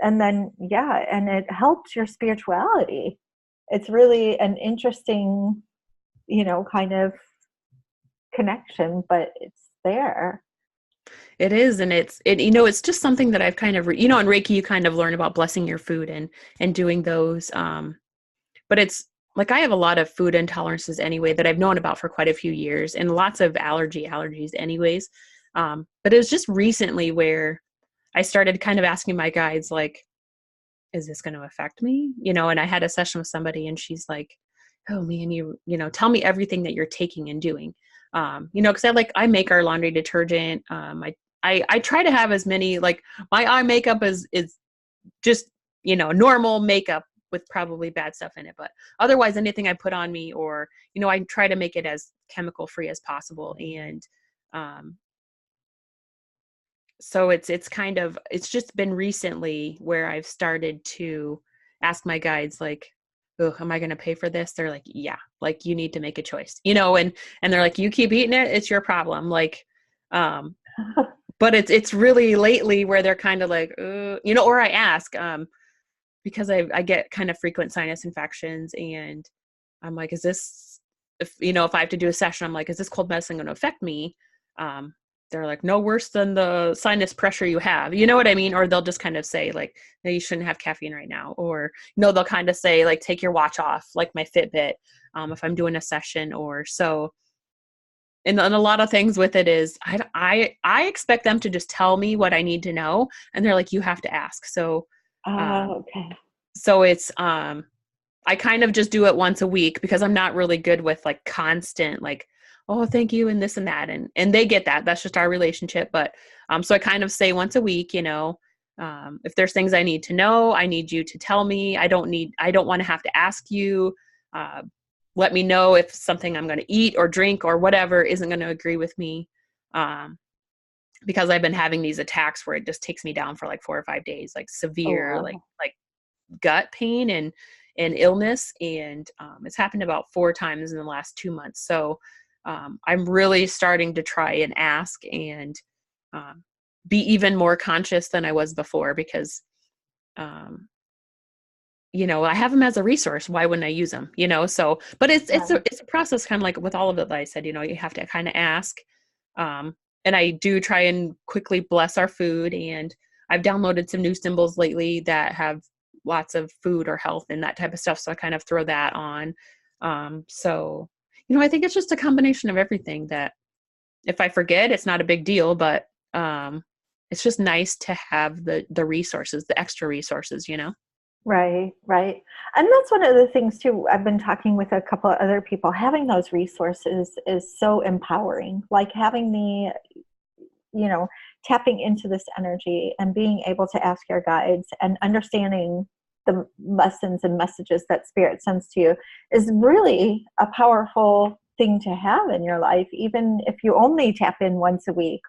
Speaker 1: And then, yeah, and it helps your spirituality. It's really an interesting, you know, kind of connection, but it's there.
Speaker 2: It is. And you know, it's just something that I've kind of, you know, in Reiki, you kind of learn about blessing your food and doing those. But it's like, I have a lot of food intolerances anyway that I've known about for quite a few years, and lots of allergies anyways. But it was just recently where I started kind of asking my guides, like, is this going to affect me? You know, and I had a session with somebody, and she's like, oh man, you know, tell me everything that you're taking and doing. You know, cause I make our laundry detergent. I try to have as many, like, my eye makeup is just, you know, normal makeup with probably bad stuff in it, but otherwise anything I put on me, or, you know, I try to make it as chemical free as possible. And, so it's just been recently where I've started to ask my guides, like, oh, am I going to pay for this? They're like, yeah, like, you need to make a choice, you know, and they're like, you keep eating it, it's your problem. Like, but it's really lately where they're kind of like, you know, or I ask, because I get kind of frequent sinus infections, and I'm like, is this, if I have to do a session, I'm like, is this cold medicine going to affect me? They're like, no worse than the sinus pressure you have. You know what I mean? Or they'll just kind of say, like, no, you shouldn't have caffeine right now. Or, no, they'll kind of say, like, take your watch off, like my Fitbit, if I'm doing a session or so. And a lot of things with it is I expect them to just tell me what I need to know. And they're like, you have to ask. So,
Speaker 1: Okay.
Speaker 2: so it's, I kind of just do it once a week, because I'm not really good with like constant, like, oh, thank you, and this and that. And they get that. That's just our relationship. But so I kind of say once a week, you know, if there's things I need to know, I need you to tell me. I don't want to have to ask you. Let me know if something I'm going to eat or drink or whatever isn't going to agree with me. because I've been having these attacks where it just takes me down for like 4 or 5 days, like
Speaker 1: Oh,
Speaker 2: severe,
Speaker 1: wow.
Speaker 2: like gut pain and illness. And it's happened about 4 times in the last 2 months. So I'm really starting to try and ask and be even more conscious than I was before, because I have them as a resource. Why wouldn't I use them? So, but it's
Speaker 1: Right.
Speaker 2: a process, kind of like with all of it that I said, you have to kind of ask. And I do try and quickly bless our food. And I've downloaded some new symbols lately that have lots of food or health and that type of stuff. So I kind of throw that on. So, I think it's just a combination of everything that if I forget, it's not a big deal, but it's just nice to have the resources, the extra resources.
Speaker 1: Right, right. And that's one of the things too. I've been talking with a couple of other people. Having those resources is so empowering. Like having tapping into this energy and being able to ask your guides and understanding the lessons and messages that spirit sends to you is really a powerful thing to have in your life, even if you only tap in once a week,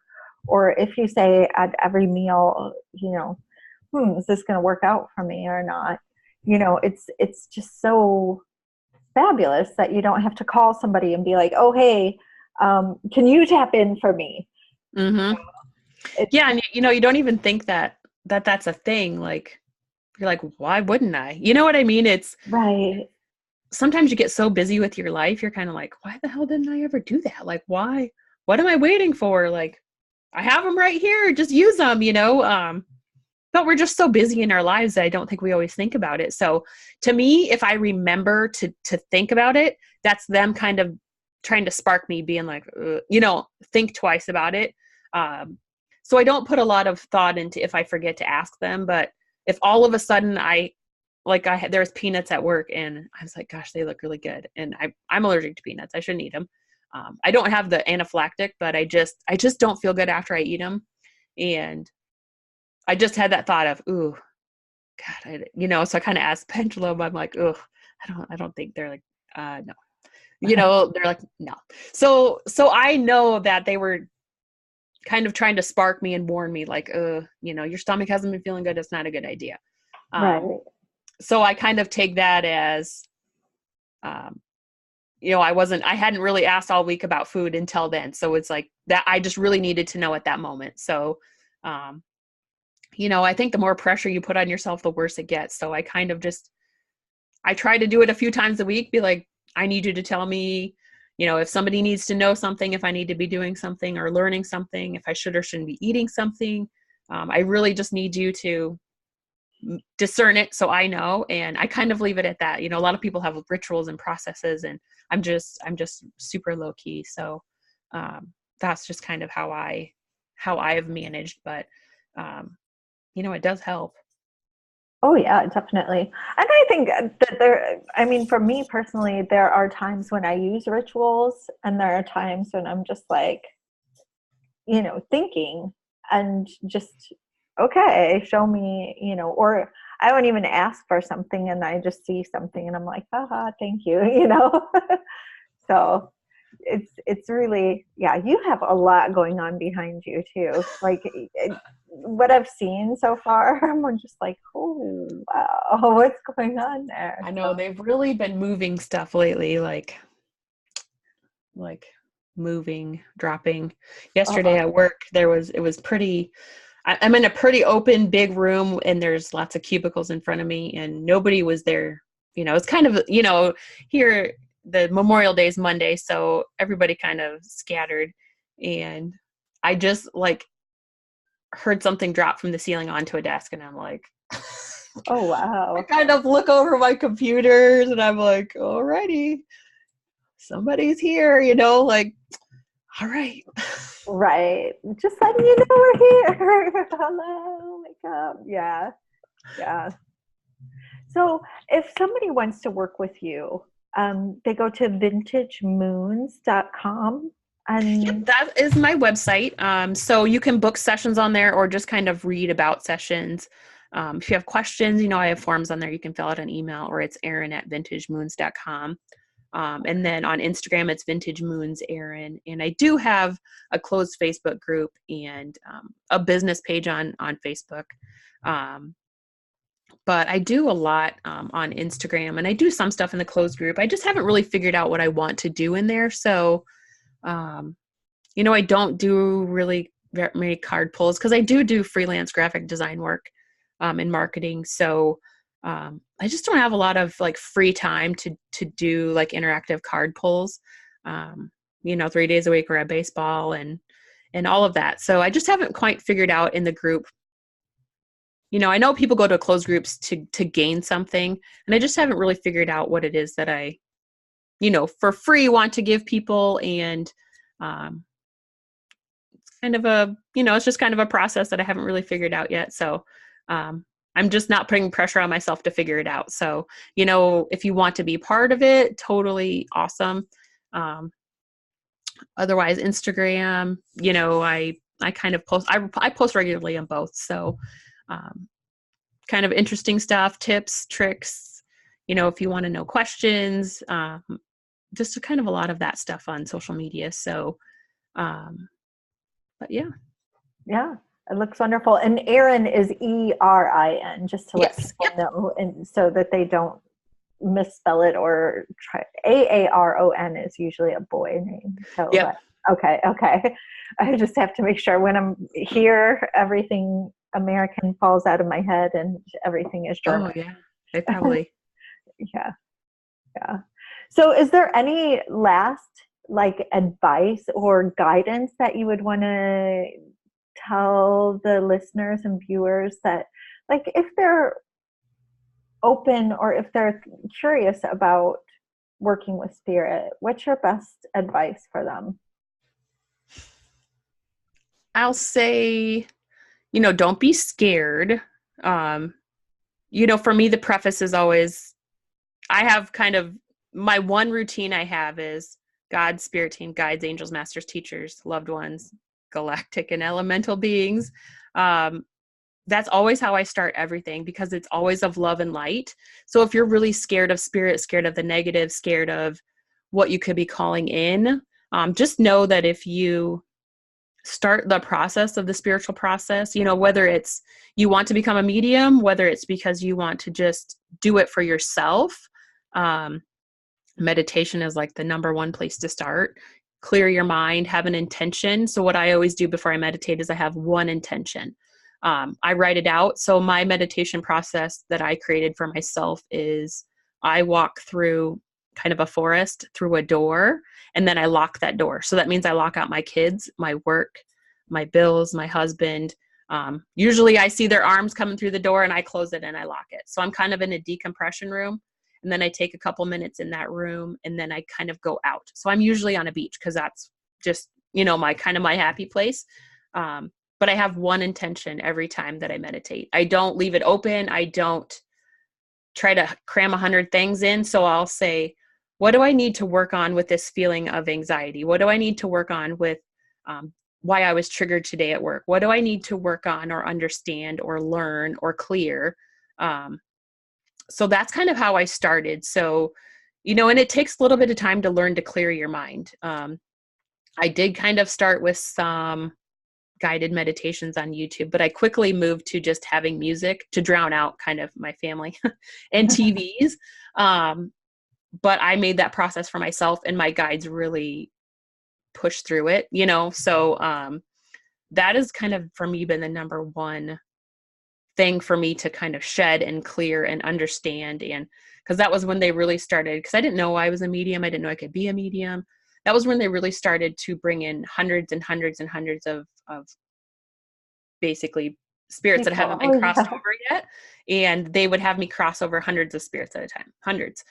Speaker 1: or if you say at every meal, is this going to work out for me or not? It's just so fabulous that you don't have to call somebody and be like, oh, hey, can you tap in for me?
Speaker 2: Mm-hmm. Yeah. And you don't even think that's a thing. Like, you're like, why wouldn't I? You know what I mean? It's
Speaker 1: right.
Speaker 2: Sometimes you get so busy with your life, you're kind of like, why the hell didn't I ever do that? Like, why? What am I waiting for? Like, I have them right here. Just use them, but we're just so busy in our lives that I don't think we always think about it. So to me, if I remember to think about it, that's them kind of trying to spark me being like, think twice about it. So I don't put a lot of thought into if I forget to ask them, but if all of a sudden there's peanuts at work and I was like, gosh, they look really good. And I'm allergic to peanuts. I shouldn't eat them. I don't have the anaphylactic, but I just don't feel good after I eat them. And I just had that thought of, ooh, God, so I kind of asked Pendulum, I'm like, ooh, I don't think they're like, no, they're like, no. So I know that they were kind of trying to spark me and warn me like, your stomach hasn't been feeling good. It's not a good idea.
Speaker 1: Right.
Speaker 2: So I kind of take that as, I hadn't really asked all week about food until then. So it's like that I just really needed to know at that moment. So, I think the more pressure you put on yourself, the worse it gets. So I kind of I try to do it a few times a week, be like, I need you to tell me, if somebody needs to know something, if I need to be doing something or learning something, if I should or shouldn't be eating something. I really just need you to discern it so I know, and I kind of leave it at that. A lot of people have rituals and processes, and I'm just super low key. So that's just kind of how I have managed, but it does help.
Speaker 1: Oh yeah, definitely. And I think that for me personally, there are times when I use rituals and there are times when I'm just like, thinking and just, okay, show me, or I won't even ask for something and I just see something and I'm like, haha, thank you, So it's really, yeah, you have a lot going on behind you too. Like what I've seen so far, I'm just like, oh, wow, what's going on there?
Speaker 2: I know they've really been moving stuff lately, like moving, dropping. Yesterday at work, it was pretty, I'm in a pretty open, big room, and there's lots of cubicles in front of me, and nobody was there. It's kind of, here, the Memorial Day is Monday, so everybody kind of scattered. And I just heard something drop from the ceiling onto a desk, and I'm like,
Speaker 1: oh, wow.
Speaker 2: I kind of look over my computers, and I'm like, alrighty, somebody's here, like, all right.
Speaker 1: Right. Just letting you know we're here. Hello, wake up. Yeah. Yeah. So if somebody wants to work with you, they go to vintagemoons.com. And
Speaker 2: Yep, that is my website. So you can book sessions on there or just kind of read about sessions. If you have questions, I have forms on there. You can fill out an email, or it's Erin at vintagemoons.com. And then on Instagram, it's Vintage Moons Erin. And I do have a closed Facebook group and a business page on Facebook. But I do a lot on Instagram, and I do some stuff in the closed group. I just haven't really figured out what I want to do in there. So, I don't do really very many card pulls because I do freelance graphic design work and marketing. So I just don't have a lot of like free time to do like interactive card pulls. 3 days a week we're at baseball and all of that. So I just haven't quite figured out in the group. I know people go to closed groups to gain something, and I just haven't really figured out what it is that I, for free want to give people. And it's kind of it's just kind of a process that I haven't really figured out yet. So I'm just not putting pressure on myself to figure it out. So, if you want to be part of it, totally awesome. Otherwise, Instagram, I kind of post, I post regularly on both. So, kind of interesting stuff, tips, tricks, if you want to know questions, just kind of a lot of that stuff on social media. So, but yeah.
Speaker 1: Yeah, it looks wonderful. And Erin is Erin, just to let people know, and so that they don't misspell it or try. Aaron is usually a boy name. So okay. I just have to make sure when I'm here, everything American falls out of my head and everything is German.
Speaker 2: Oh yeah, they probably.
Speaker 1: Yeah. So is there any last like advice or guidance that you would want to tell the listeners and viewers that, like, if they're open or if they're curious about working with spirit, what's your best advice for them?
Speaker 2: I'll say, don't be scared. For me, the preface is always, I have kind of my one routine I have is God, spirit team, guides, angels, masters, teachers, loved ones, galactic and elemental beings. That's always how I start everything, because it's always of love and light. So if you're really scared of spirit, scared of the negative, scared of what you could be calling in, just know that if you start the process of the spiritual process, whether it's you want to become a medium, whether it's because you want to just do it for yourself, meditation is like the number one place to start. Clear your mind, have an intention. So what I always do before I meditate is I have one intention. I write it out. So my meditation process that I created for myself is I walk through kind of a forest through a door, and then I lock that door. So that means I lock out my kids, my work, my bills, my husband. Usually I see their arms coming through the door and I close it and I lock it. So I'm kind of in a decompression room, and then I take a couple minutes in that room, and then I kind of go out. So I'm usually on a beach because that's just, my kind of my happy place. But I have one intention every time that I meditate. I don't leave it open. I don't try to cram 100 things in. So I'll say, what do I need to work on with this feeling of anxiety? What do I need to work on with why I was triggered today at work? What do I need to work on or understand or learn or clear? So that's kind of how I started. So, and it takes a little bit of time to learn to clear your mind. I did kind of start with some guided meditations on YouTube, but I quickly moved to just having music to drown out kind of my family and TVs. But I made that process for myself, and my guides really pushed through it, so that has kind of for me been the number one thing for me to kind of shed and clear and understand. And because that was when they really started, because I didn't know I was a medium. I didn't know I could be a medium. That was when they really started to bring in hundreds and hundreds and hundreds of basically spirits that haven't been crossed over yet. And they would have me cross over hundreds of spirits at a time, hundreds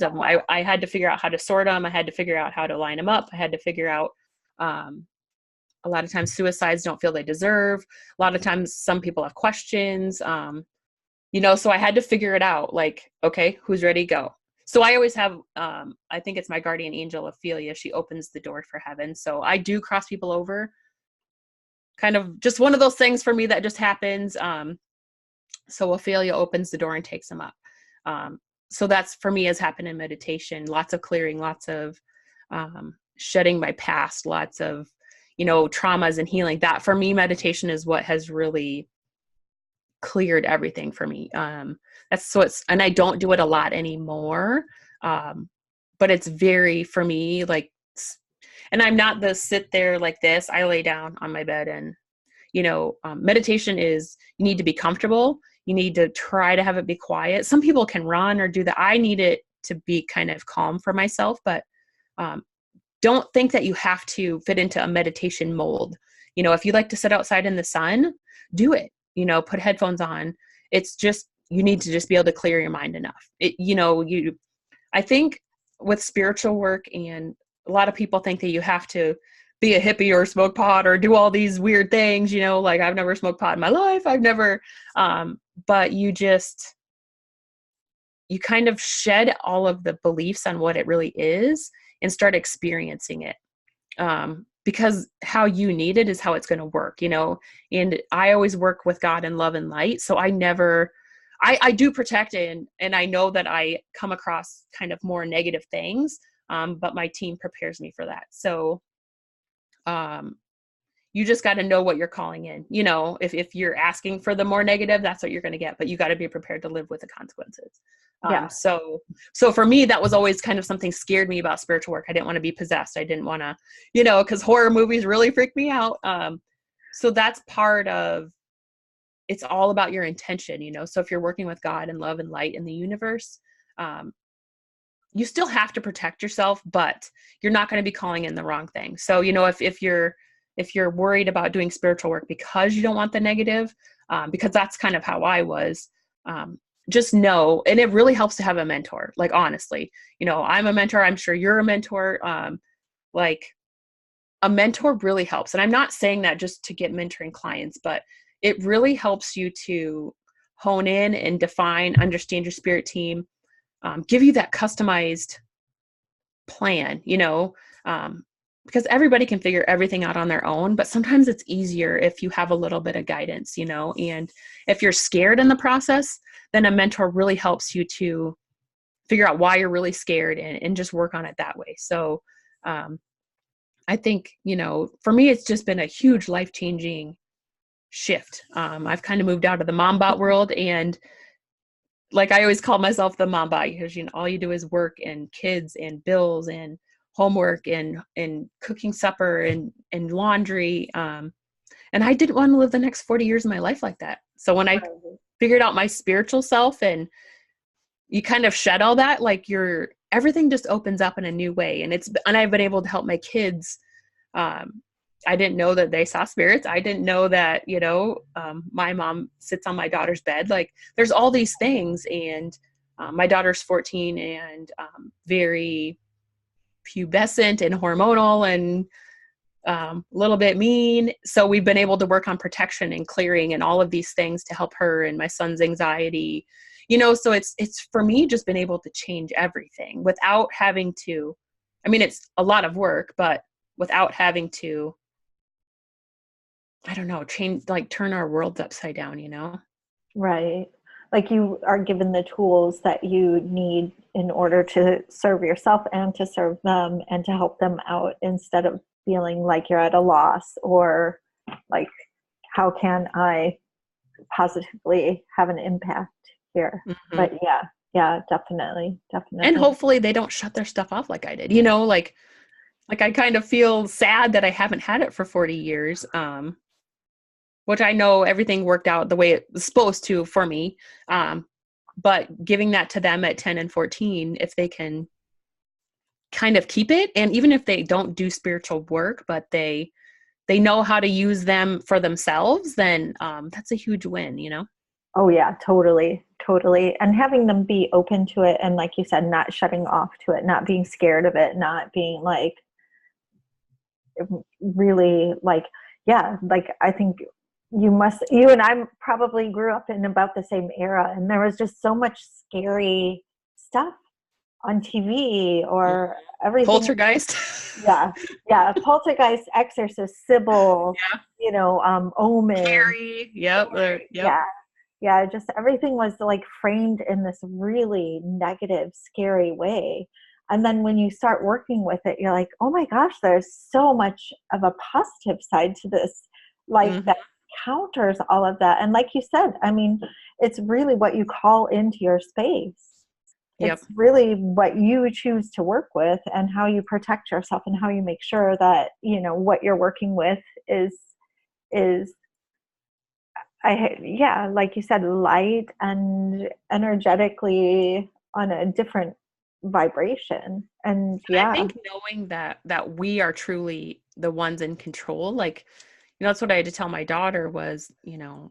Speaker 2: of them. I had to figure out how to sort them. I had to figure out how to line them up. I had to figure out, a lot of times suicides don't feel they deserve. A lot of times some people have questions, so I had to figure it out, like, okay, who's ready to go? So I always have, I think it's my guardian angel, Ophelia. She opens the door for heaven. So I do cross people over. Kind of just one of those things for me that just happens. So Ophelia opens the door and takes them up. so that's for me has happened in meditation, lots of clearing, lots of shedding my past, lots of, traumas and healing. That for me, meditation is what has really cleared everything for me. That's so and I don't do it a lot anymore. But it's very, for me, like, and I'm not the sit there like this. I lay down on my bed and, meditation is, you need to be comfortable. You need to try to have it be quiet. Some people can run or do that. I need it to be kind of calm for myself, but don't think that you have to fit into a meditation mold. If you like to sit outside in the sun, do it, put headphones on. It's just, you need to just be able to clear your mind enough. I think with spiritual work, and a lot of people think that you have to be a hippie or smoke pot or do all these weird things, like I've never smoked pot in my life. I've never, but you kind of shed all of the beliefs on what it really is and start experiencing it. Because how you need it is how it's going to work, and I always work with God in love and light. So I do protect it, and I know that I come across kind of more negative things, but my team prepares me for that. So you just got to know what you're calling in. If you're asking for the more negative, that's what you're going to get, but you got to be prepared to live with the consequences.
Speaker 1: Yeah.
Speaker 2: So for me, that was always kind of something scared me about spiritual work. I didn't want to be possessed. I didn't want to, because horror movies really freak me out. So that's part of, it's all about your intention, so if you're working with God and love and light in the universe, you still have to protect yourself, but you're not going to be calling in the wrong thing. So, if you're worried about doing spiritual work because you don't want the negative, because that's kind of how I was, just know, and it really helps to have a mentor. Like, honestly, I'm a mentor. I'm sure you're a mentor. Like, a mentor really helps. And I'm not saying that just to get mentoring clients, but it really helps you to hone in and define, understand your spirit team, give you that customized plan, because everybody can figure everything out on their own, but sometimes it's easier if you have a little bit of guidance, and if you're scared in the process, then a mentor really helps you to figure out why you're really scared and just work on it that way. So I think, for me, it's just been a huge life-changing shift. I've kind of moved out of the mom bot world, and like, I always call myself the mom bot because, all you do is work and kids and bills and homework and cooking supper and laundry. And I didn't want to live the next 40 years of my life like that. So when I figured out my spiritual self, and you kind of shed all that, like, everything just opens up in a new way. And I've been able to help my kids. I didn't know that they saw spirits. I didn't know that, my mom sits on my daughter's bed. Like, there's all these things. And my daughter's 14 and very pubescent and hormonal and a little bit mean. So we've been able to work on protection and clearing and all of these things to help her and my son's anxiety, so it's for me just been able to change everything without having to, it's a lot of work, but without having to, I don't know, change, like, turn our worlds upside down,
Speaker 1: Right. Like, you are given the tools that you need in order to serve yourself and to serve them and to help them out, instead of feeling like you're at a loss or like, how can I positively have an impact here? Mm-hmm. But yeah, definitely.
Speaker 2: And hopefully they don't shut their stuff off like I did, like I kind of feel sad that I haven't had it for 40 years. Which I know everything worked out the way it was supposed to for me. But giving that to them at 10 and 14, if they can kind of keep it, and even if they don't do spiritual work, but they know how to use them for themselves, then that's a huge win,
Speaker 1: Oh yeah, totally. And having them be open to it, and like you said, not shutting off to it, not being scared of it, not being like, really like, like, I think you and I probably grew up in about the same era, and there was just so much scary stuff on TV or everything.
Speaker 2: Poltergeist.
Speaker 1: Yeah. Poltergeist, Exorcist, Sybil, Omen.
Speaker 2: Carrie. Yep.
Speaker 1: Yeah. Yeah, just everything was like framed in this really negative, scary way. And then when you start working with it, you're like, oh my gosh, there's so much of a positive side to this life
Speaker 2: Hmm.
Speaker 1: that counters all of that. And like you said, I mean, it's really what you call into your space.
Speaker 2: Yep.
Speaker 1: It's really what you choose to work with and how you protect yourself and how you make sure that, you know, what you're working with is yeah, like you said, light and energetically on a different vibration. And
Speaker 2: I
Speaker 1: yeah,
Speaker 2: think knowing that we are truly the ones in control, like, that's what I had to tell my daughter was,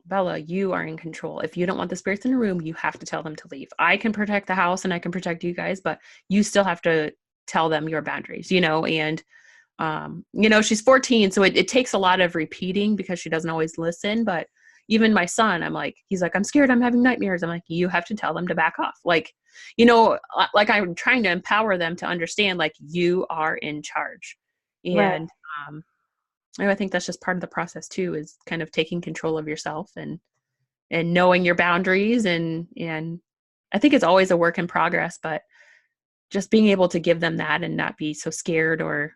Speaker 2: Bella, you are in control. If you don't want the spirits in the room, you have to tell them to leave. I can protect the house and I can protect you guys, but you still have to tell them your boundaries, and she's 14, so it takes a lot of repeating because she doesn't always listen. But even my son, he's like, I'm scared, I'm having nightmares. I'm like, you have to tell them to back off. Like I'm trying to empower them to understand, like, you are in charge.
Speaker 1: right,
Speaker 2: And I think that's just part of the process too, is kind of taking control of yourself and knowing your boundaries. And I think it's always a work in progress, but just being able to give them that and not be so scared or,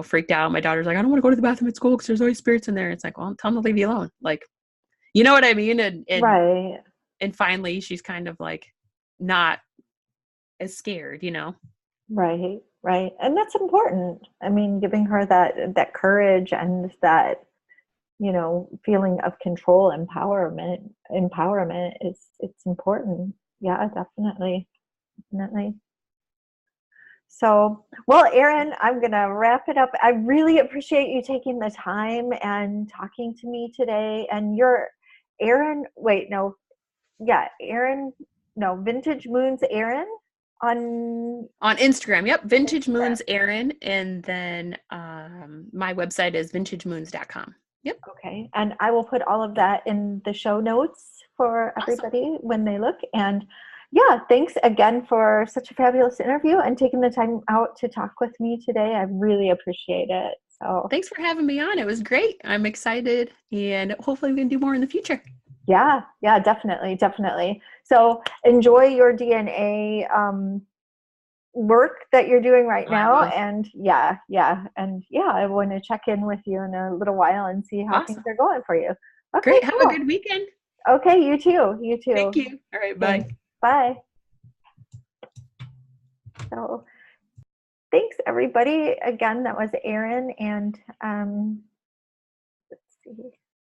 Speaker 2: freaked out. My daughter's like, I don't want to go to the bathroom at school because there's always spirits in there. It's like, well, tell them to leave you alone. Like, you know what I mean?
Speaker 1: right,
Speaker 2: And finally she's kind of like not as scared.
Speaker 1: right, right. And that's important. I mean, giving her that courage and that, you know, feeling of control, empowerment is it's important. Yeah, definitely. Definitely. So, well, Erin, I'm going to wrap it up. I really appreciate you taking the time and talking to me today. And you're Erin, wait, no, yeah, Erin, no, Vintage Moons Erin on
Speaker 2: On Instagram. Yep. Vintage
Speaker 1: Instagram.
Speaker 2: Moons Erin. And then my website is vintagemoons.com. Yep.
Speaker 1: Okay. And I will put all of that in the show notes for
Speaker 2: Awesome.
Speaker 1: everybody when they look. And yeah, thanks again for such a fabulous interview and taking the time out to talk with me today. I really appreciate it. So,
Speaker 2: Thanks for having me on. It was great. I'm excited and hopefully we can do more in the future.
Speaker 1: yeah, yeah, definitely, definitely. So enjoy your DNA work that you're doing right
Speaker 2: I
Speaker 1: now.
Speaker 2: will.
Speaker 1: And yeah, yeah. And yeah, I want to check in with you in a little while and see how things
Speaker 2: Awesome.
Speaker 1: are going for you. Okay,
Speaker 2: Great. Have a
Speaker 1: cool.
Speaker 2: good weekend.
Speaker 1: Okay, you too. You
Speaker 2: Thank
Speaker 1: too.
Speaker 2: you. All right. Bye.
Speaker 1: Thanks. Bye. So thanks everybody. Again, that was Erin and let's see.